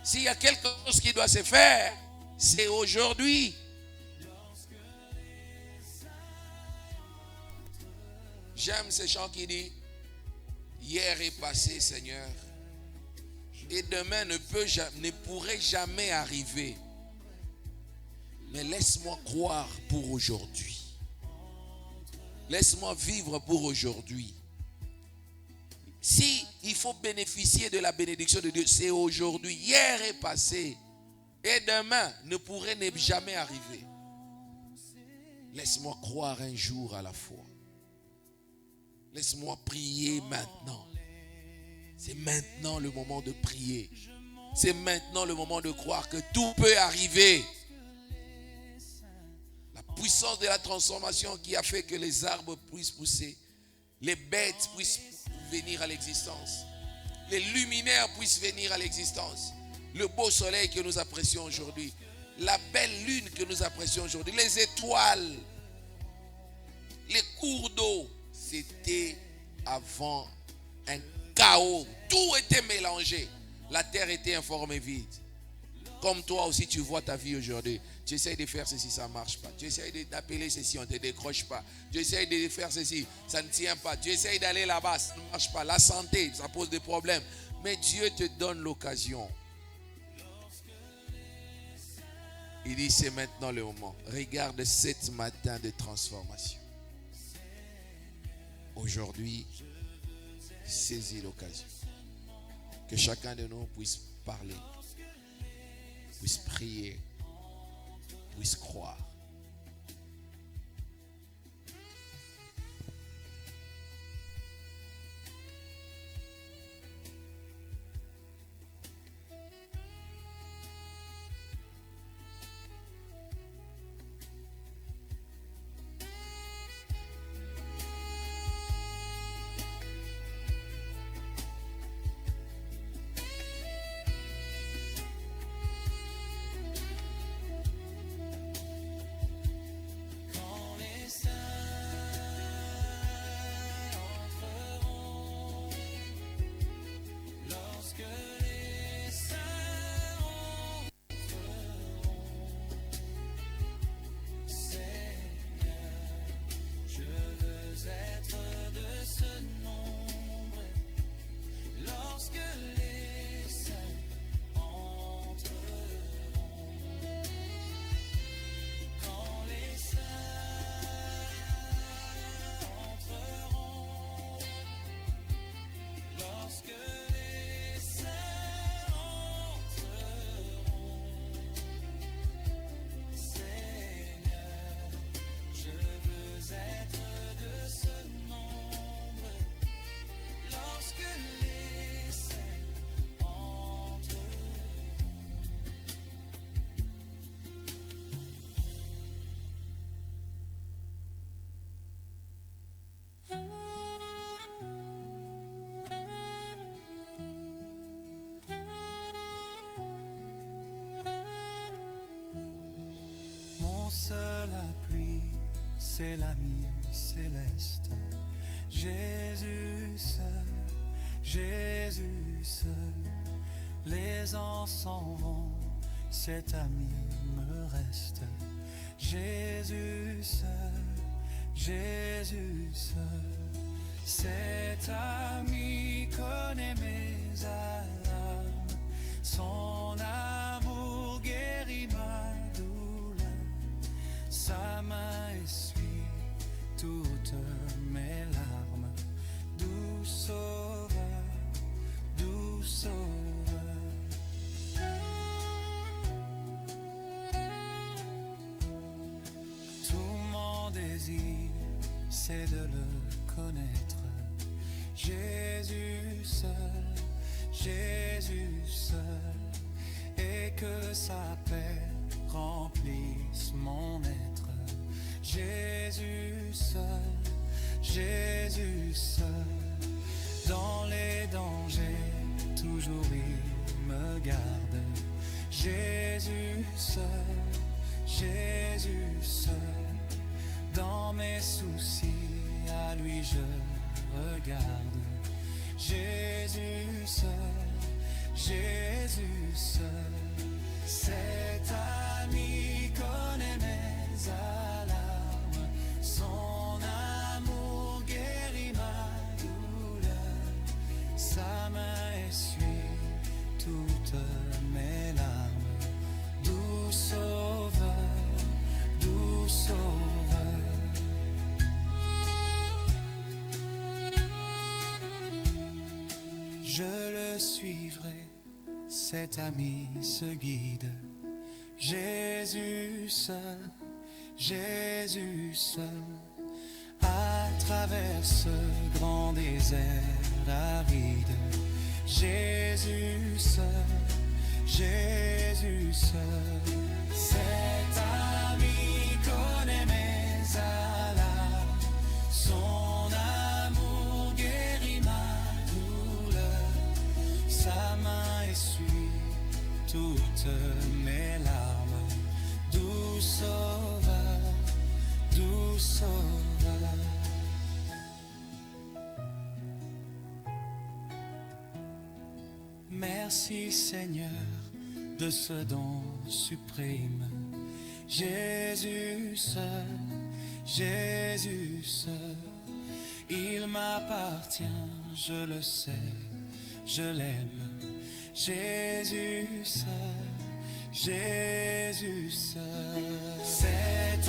S'il y a quelque chose qui doit se faire, c'est aujourd'hui. J'aime ce chant qui dit, hier est passé Seigneur, et demain ne pourrait jamais arriver. Mais laisse-moi croire pour aujourd'hui. Laisse-moi vivre pour aujourd'hui. Si il faut bénéficier de la bénédiction de Dieu, c'est aujourd'hui. Hier est passé. Et demain ne pourrait jamais arriver. Laisse-moi croire un jour à la fois. Laisse-moi prier maintenant. C'est maintenant le moment de prier. C'est maintenant le moment de croire que tout peut arriver. La puissance de la transformation qui a fait que les arbres puissent pousser, les bêtes puissent venir à l'existence, les luminaires puissent venir à l'existence, le beau soleil que nous apprécions aujourd'hui, la belle lune que nous apprécions aujourd'hui, les étoiles, les cours d'eau. C'était avant un chaos. Tout était mélangé. La terre était informe et vide. Comme toi aussi tu vois ta vie aujourd'hui. Tu essayes de faire ceci, ça ne marche pas. Tu essayes d'appeler ceci, on ne te décroche pas. Tu essayes de faire ceci, ça ne tient pas. Tu essayes d'aller là-bas, ça ne marche pas. La santé, ça pose des problèmes. Mais Dieu te donne l'occasion. Il dit c'est maintenant le moment. Regarde cet matin de transformation. Aujourd'hui, saisis l'occasion. Que chacun de nous puisse parler, puisse prier, puisse croire. Quand les saints entreront, lorsque les saints entreront, Seigneur, je veux être de ce nombre. Lorsque les saints entreront, quand les saints entreront, lorsque les saints entreront, Seigneur, je veux être de ce nombre. Lorsque les saints entreront. Mon seul appui, c'est l'ami céleste. Jésus seul, Jésus seul. Les ans s'en vont, cet ami me reste. Jésus seul, Jésus seul. Cet ami connaît mes alarmes. Son amour guérit ma douleur. Sa main essuie toutes mes larmes. Doux sauveur, doux sauveur. Tout mon désir, c'est de le connaître. Jésus seul, Jésus seul. Et que sa paix remplisse mon être. Jésus seul, Jésus seul. Dans les dangers, toujours il me garde. Jésus seul, Jésus seul. Dans mes soucis, à lui je regarde. Jésus seul, Jésus seul. Cet ami connaît mes alarmes. Son amour guérit ma douleur. Sa main essuie toutes mes larmes. Doux sauveur, doux sauveur. Je le suivrai, cet ami se guide. Jésus seul, Jésus seul. À travers ce grand désert aride. Jésus seul, Jésus seul. Cet ami connaît mes alarmes. Son amour guérit ma douleur. Sa main essuie toutes mes larmes. Doux sauveur, doux sauveur. Merci Seigneur de ce don suprême. Jésus seul, Jésus seul. Il m'appartient, je le sais, je l'aime. Jésus seul, Jésus seul. Cet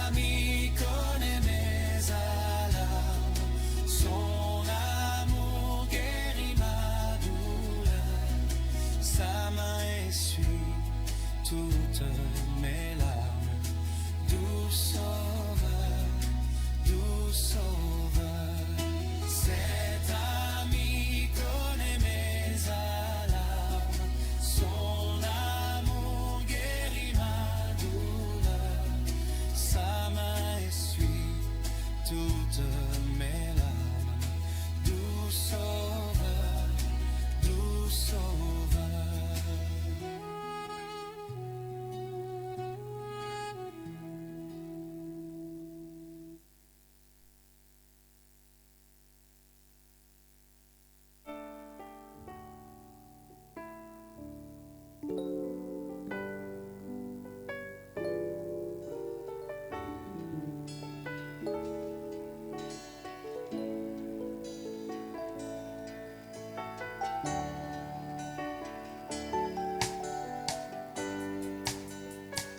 ami connaît mes alarmes, son amour guérit ma douleur, sa main essuie toutes mes larmes, doux sauveur, doux sauveur. Cet ami connaît mes alarmes, son amour guérit ma douleur, sa main essuie toutes mes larmes, doux sauveur, doux sauveur.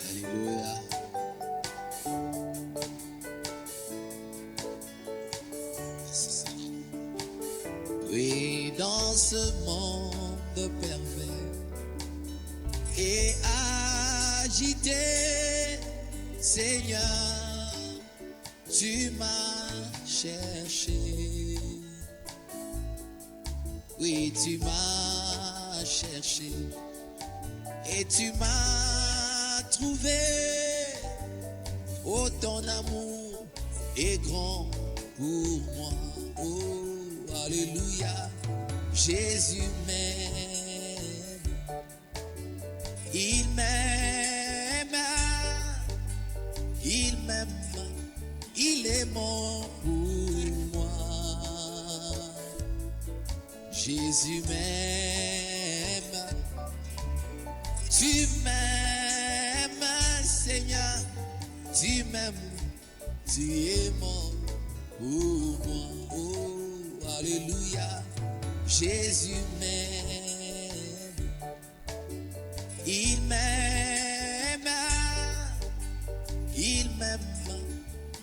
Alléluia. Merci, Seigneur. Oui, dans ce monde pervers et agité, Seigneur, tu m'as cherché. Oui, tu m'as cherché et tu m'as trouvé. Oh, ton amour est grand pour moi. Oh, alléluia. Jésus m'aime. Il m'aime. Il m'aime. Il est mort pour moi. Jésus m'aime. Tu m'aimes, Seigneur, tu m'aimes, tu es mort pour moi. Oh, alléluia, Jésus m'aime, il m'aime, il m'aime,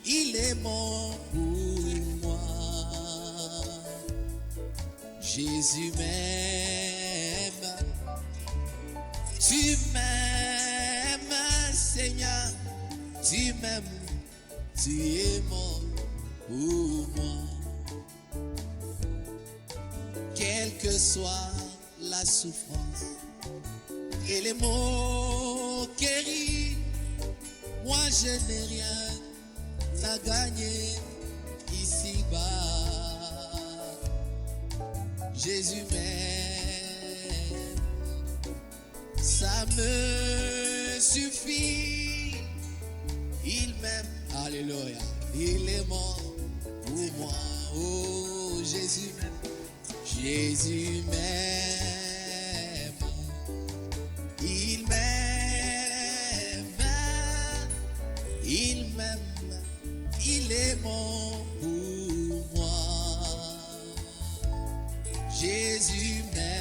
il est mort pour moi. Jésus m'aime. Tu m'aimes, Seigneur, tu m'aimes, tu es mort pour moi. Quelle que soit la souffrance et les moqueries, moi je n'ai rien à gagner ici-bas. Jésus m'aime. Ça me suffit. Il m'aime. Alléluia. Il est mort pour moi. Oh, Jésus m'aime. Jésus m'aime. Il m'aime. Il m'aime. Il est mort pour moi. Jésus m'aime.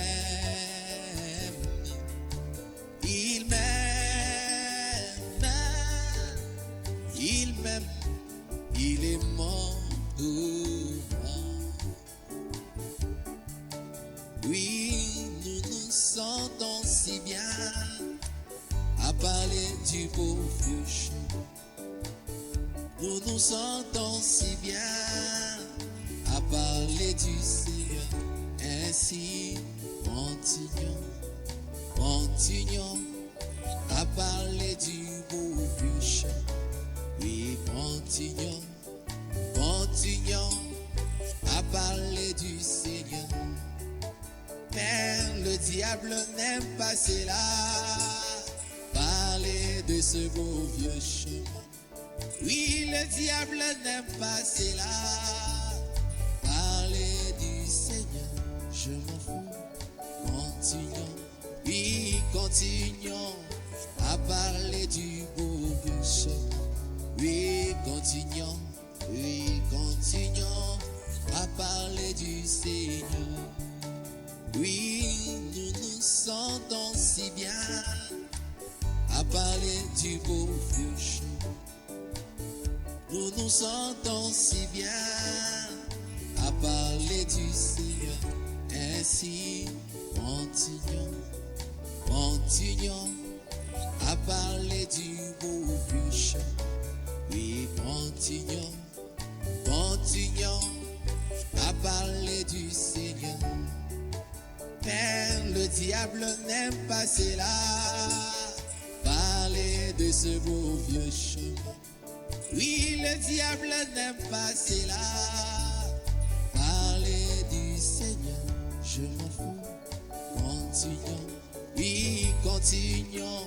Il m'aime, il m'aime, il est mort pour moi. Oui, nous nous sentons si bien à parler du beau vieux chant. Nous nous sentons si bien à parler du Seigneur. Ainsi, continuons. Continuons à parler du beau vieux chant. Oui, continuons, continuons à parler du Seigneur. Mais le diable n'aime pas cela. Parler de ce beau vieux chemin. Oui, le diable n'aime pas cela. Parler du Seigneur, je m'en fous. Continuons. Oui, continuons à parler du beau vieux chemin. Oui, continuons à parler du Seigneur. Oui, nous nous sentons si bien nous sentons si bien à parler du Seigneur. Ainsi, continuons à parler du beau vieux. Oui, continuons à parler du Seigneur. Mais le diable n'aime pas cela, parler de ce beau vieux chemin. Oui, le diable n'aime pas cela, parler du Seigneur. Je m'en fous, continuons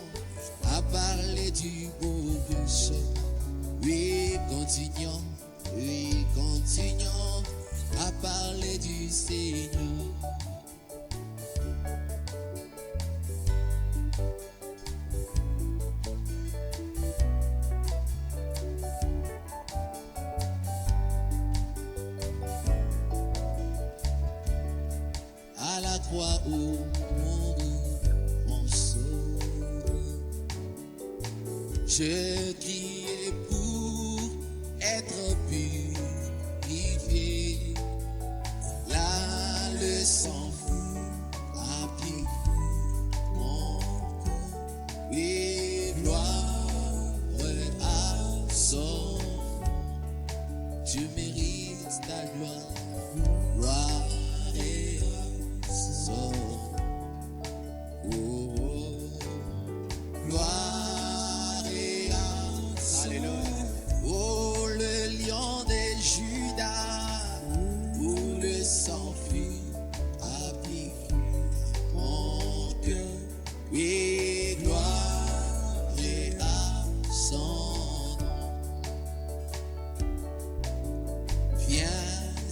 à parler du beau vieux chemin. Oui, continuons à parler du Seigneur. À la croix où mon sauveur, je criais pour être purifié. Là, le sang fou a piqué mon cœur. Et gloire à son. Tu mérites ta gloire. Gloire et son. Oh, gloire et son. Alléluia. Oh, le lion de Judas, où le sang fut appliqué mon cœur. Oui, gloire et à son nom. Viens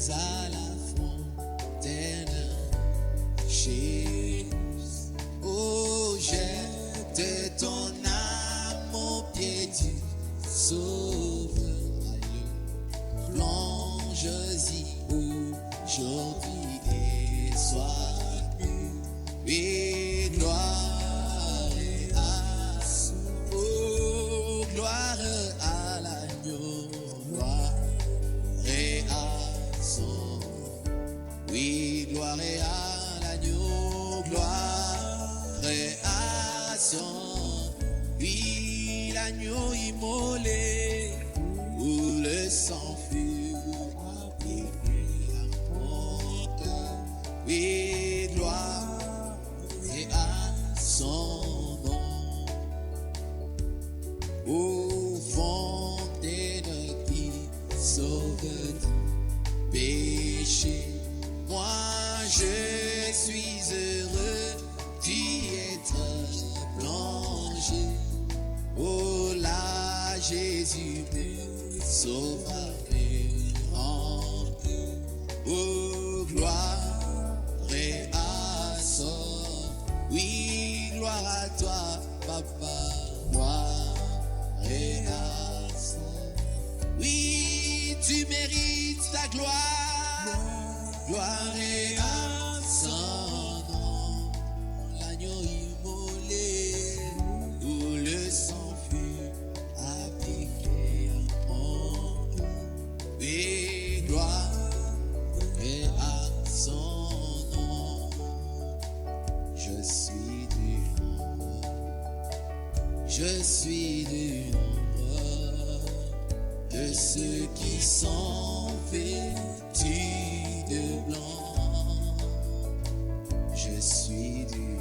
à la fontaine, Jésus. Oh, jette ton âme au pied du Sauveur. Plonge-y aujourd'hui et sois nu. Et gloire à son. Oh, gloire à l'agneau. Gloire et à son. Oui, gloire et à l'agneau. Gloire et à son. Oui, l'agneau immolé, où le sang fut appliqué à mon cœur. Oui, gloire et à son nom. Ô fontaine qui sauve du péché, moi je suis heureux d'y être plongé. Oh là, Jésus me sauvera et remplit. Oh, gloire et à son. Oui, gloire à toi, Papa. Gloire et à son. Oui, tu mérites ta gloire. Gloire et à son nom. L'agneau immolé, où le sang fut appliqué à mon cœur. Oui, gloire et à son nom. Je suis du nombre de ceux qui sont vêtus de blanc. Je suis du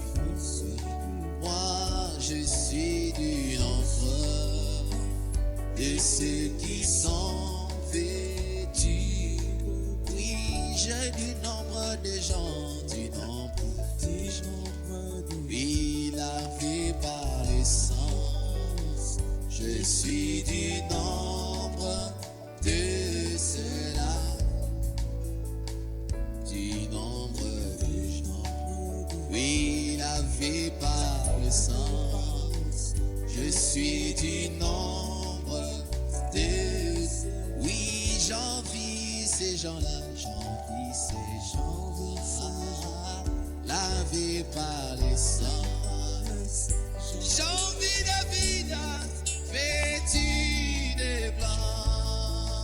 nombre de ceux qui sont vêtus. Oui, j'ai du nombre de gens, du nombre des gens. Oui, lavé par le sang. Je suis du nombre de ceux-là, du nombre de gens. Oui, lavé par le sang. Je suis du nombre de. Oui, j'envie ces gens-là, j'envie ces gens-là, lavés par le sang. J'envie David vêtu de blanc.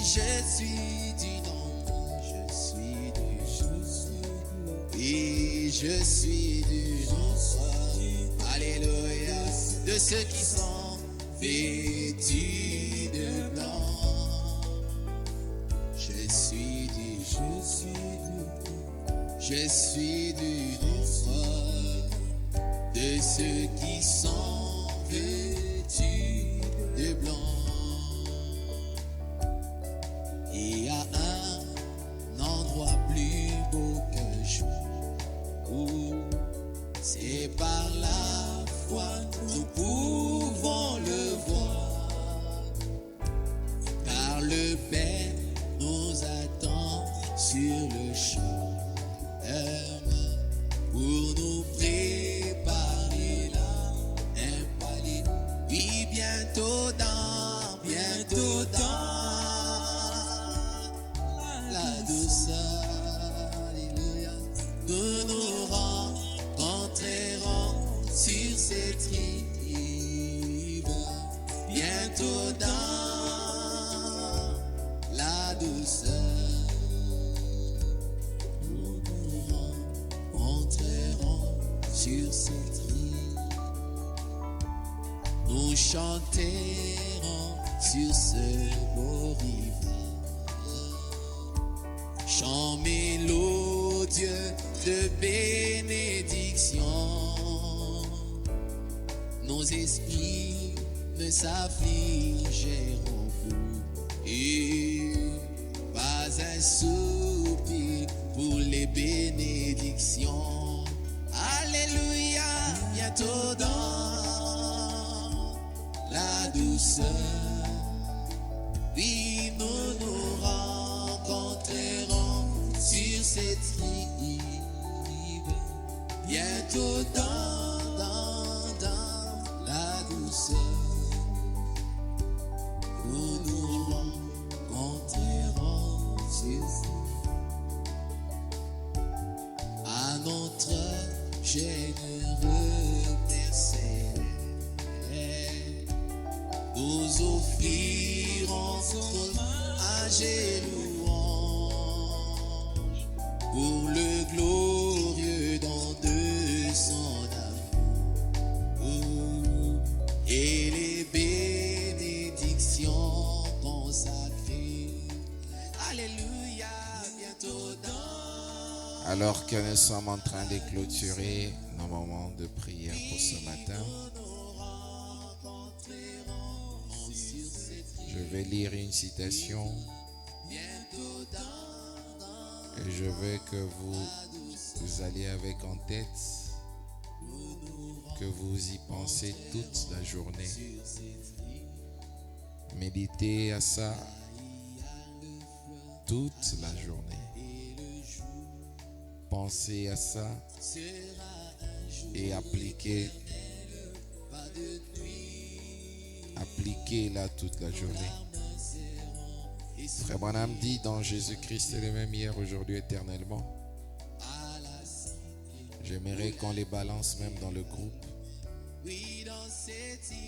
je suis du nombre, je suis du, oui, je suis du nombre, alléluia, de ceux qui sont vêtus de blanc. Je suis du nombre de ceux qui sont vêtus de blanc. Il y a un endroit plus beau que je, où c'est par la foi nous pouvons le voir, car le Père nous attend sur le chemin pour nous préparer là un palais. Oui, bientôt dans la douceur, alléluia, nous nous rencontrerons sur cette rive. Bientôt dans la douceur, nous nous rencontrerons sur cette rive. Nous chanterons sur ce beau rivage, chant mélodieux de bénédiction. Nos esprits ne s'affligeront plus, et pas un soupir pour les bénédictions. Alléluia, bientôt dans la douceur, oui, nous nous rencontrerons sur cette rive. Bientôt dans la douceur, nous nous rencontrerons sur à notre généreux Père céleste. Nous offrirons hommage et louange pour le glorieux don de son amour et les bénédictions consacrées. Alléluia, bientôt dans. Alors que nous sommes en train de clôturer nos moments de prière pour ce matin, je vais lire une citation et je veux que vous alliez avec en tête, que vous y pensez toute la journée. Méditez à ça toute la journée. Pensez à ça et appliquez-la toute la journée. Frère Branham dit dans Jésus-Christ est le même hier, aujourd'hui, éternellement. J'aimerais qu'on les balance même dans le groupe.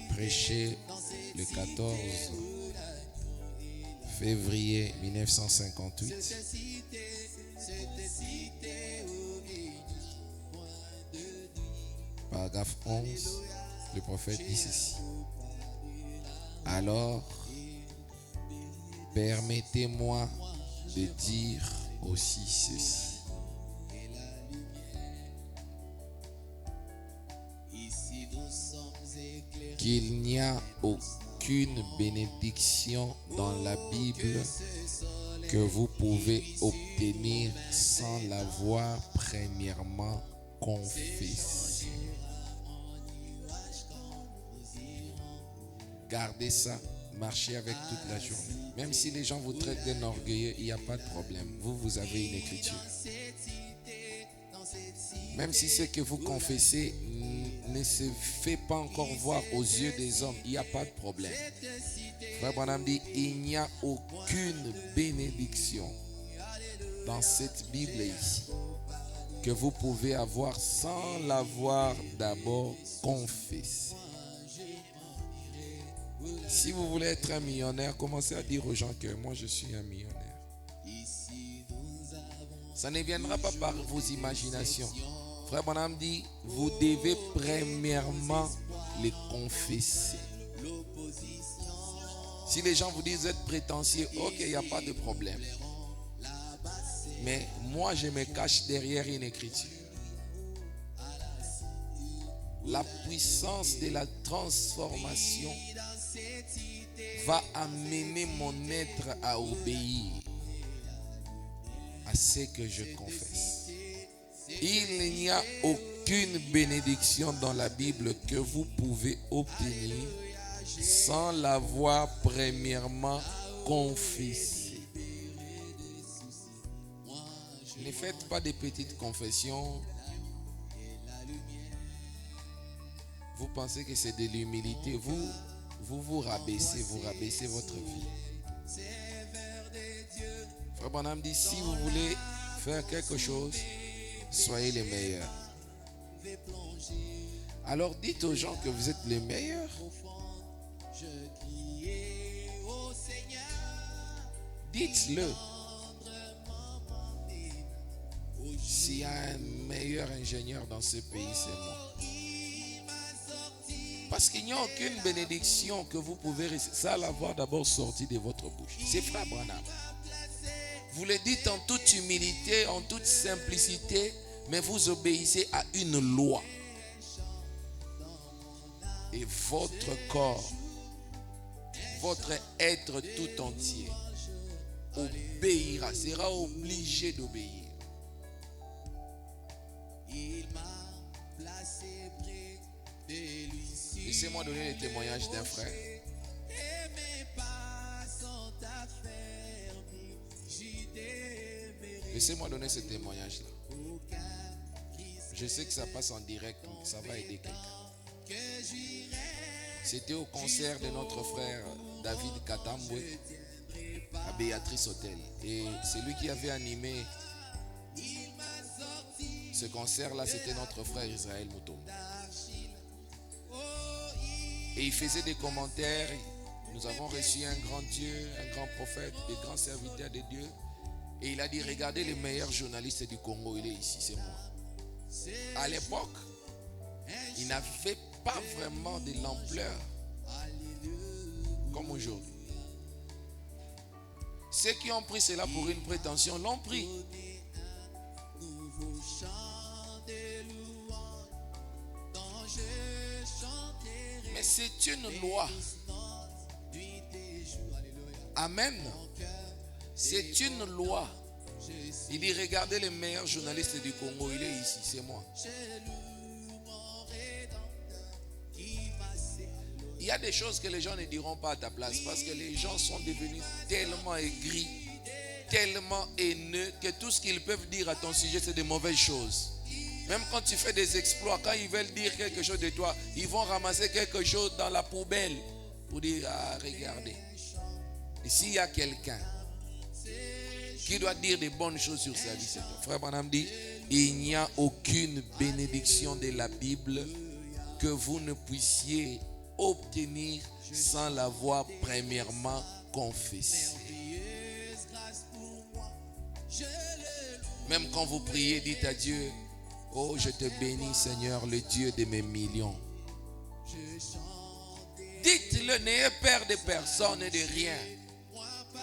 Prêché le 14 février 1958. Paragraphe 11, le prophète dit ceci. Alors, permettez-moi de dire aussi ceci. Qu'il n'y a aucune bénédiction dans la Bible que vous pouvez obtenir sans l'avoir premièrement confessée. Gardez ça, marchez avec toute la journée. Même si les gens vous traitent d'orgueilleux, il n'y a pas de problème. Vous avez une écriture. Même si ce que vous confessez ne se fait pas encore voir aux yeux des hommes, il n'y a pas de problème. Frère Branham dit, il n'y a aucune bénédiction dans cette Bible ici que vous pouvez avoir sans l'avoir d'abord confessé. Si vous voulez être un millionnaire, commencez à dire aux gens que moi je suis un millionnaire. Ça ne viendra pas par vos imaginations. Frère Branham dit, vous devez premièrement les confesser. Si les gens vous disent être prétentieux, ok, il n'y a pas de problème. Mais moi, je me cache derrière une écriture. La puissance de la transformation va amener mon être à obéir à ce que je confesse. Il n'y a aucune bénédiction dans la Bible que vous pouvez obtenir sans l'avoir premièrement confessé. Ne faites pas de petites confessions. Vous pensez que c'est de l'humilité. Vous rabaissez votre vie. Frère Branham dit, si vous voulez faire quelque chose, soyez les meilleurs. Alors dites aux gens que vous êtes les meilleurs. Dites-le. S'il y a un meilleur ingénieur dans ce pays, c'est moi. Parce qu'il n'y a aucune bénédiction que vous pouvez réussir sans l'avoir d'abord sorti de votre bouche. C'est Frère Branham. Vous le dites en toute humilité, en toute simplicité, mais vous obéissez à une loi. Et votre corps, votre être tout entier obéira, sera obligé d'obéir. Laissez-moi donner le témoignage d'un frère. Laissez-moi donner ce témoignage-là. Je sais que ça passe en direct, donc ça va aider quelqu'un. C'était au concert de notre frère David Katambwe à Béatrice Hotel. Et c'est lui qui avait animé ce concert-là, c'était notre frère Israël Mutombo. Et il faisait des commentaires. Nous avons reçu un grand Dieu, un grand prophète, des grands serviteurs de Dieu. Et il a dit, regardez le meilleur journaliste du Congo, il est ici, c'est moi. À l'époque, il n'avait pas vraiment de l'ampleur comme aujourd'hui. Ceux qui ont pris cela pour une prétention l'ont pris. Mais c'est une loi. Amen. C'est une loi. Il dit, regardez les meilleurs journalistes du Congo, il est ici, c'est moi. Il y a des choses que les gens ne diront pas à ta place parce que les gens sont devenus tellement aigris, tellement haineux que tout ce qu'ils peuvent dire à ton sujet, c'est de mauvaises choses. Même quand tu fais des exploits, quand ils veulent dire quelque chose de toi, ils vont ramasser quelque chose dans la poubelle pour dire, ah, regardez. Et s'il y a quelqu'un qui doit dire des bonnes choses sur sa vie, c'est toi. Frère Branham dit, il n'y a aucune bénédiction de la Bible que vous ne puissiez obtenir sans l'avoir premièrement confessé. Même quand vous priez, dites à Dieu, oh, je te bénis Seigneur, le Dieu de mes millions. Dites-le, n'ayez peur de personne et de rien.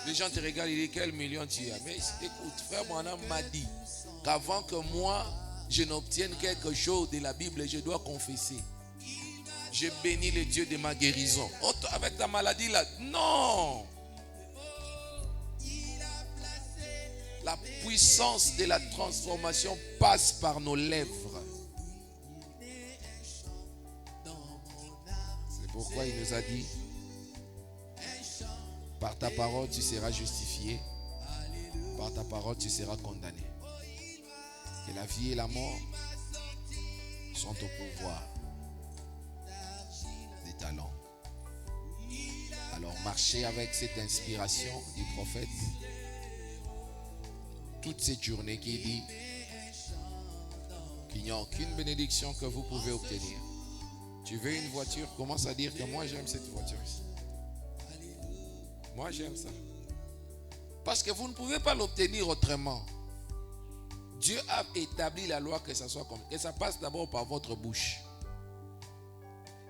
Les gens te regardent et disent, quel million tu as? Mais écoute, frère Branham m'a dit qu'avant que moi, je n'obtienne quelque chose de la Bible, je dois confesser. Je bénis le Dieu de ma guérison. Oh, avec ta maladie là, non. La puissance de la transformation passe par nos lèvres. C'est pourquoi il nous a dit, par ta parole tu seras justifié, par ta parole tu seras condamné. Et la vie et la mort sont au pouvoir des talents. Alors marchez avec cette inspiration du prophète toute cette journée qui dit qu'il n'y a aucune bénédiction que vous pouvez obtenir. Tu veux une voiture, commence à dire que moi j'aime cette voiture ici. Moi, j'aime ça. Parce que vous ne pouvez pas l'obtenir autrement. Dieu a établi la loi que ça soit comme. Que ça passe d'abord par votre bouche.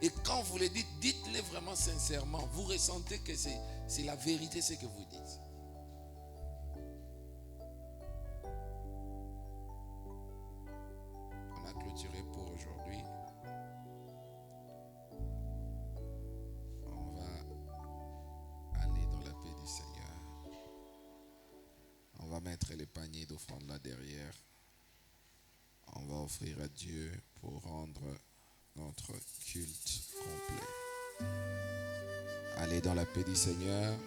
Et quand vous le dites, dites-le vraiment sincèrement. Vous ressentez que c'est la vérité ce que vous dites. On a clôturé pour aujourd'hui. On va aller dans la paix du Seigneur. On va mettre les paniers d'offrande là derrière. On va offrir à Dieu pour rendre notre culte complet. Allez dans la paix du Seigneur,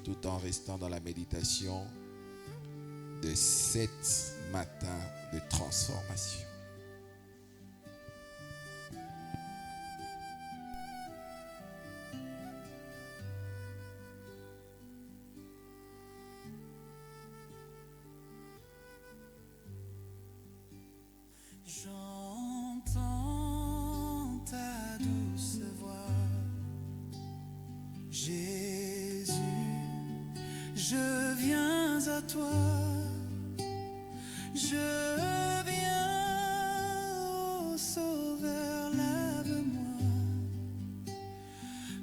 tout en restant dans la méditation de 7 matins de transformation. J'entends ta douce voix, Jésus, je viens à toi, je viens, ô Sauveur, lave-moi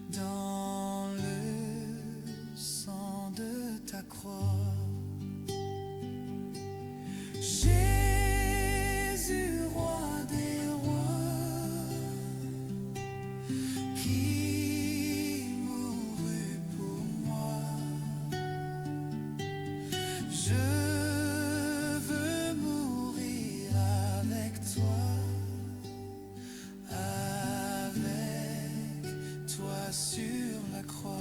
dans le sang de ta croix. Jésus, roi des rois, qui mourut pour moi, je veux mourir avec toi sur la croix.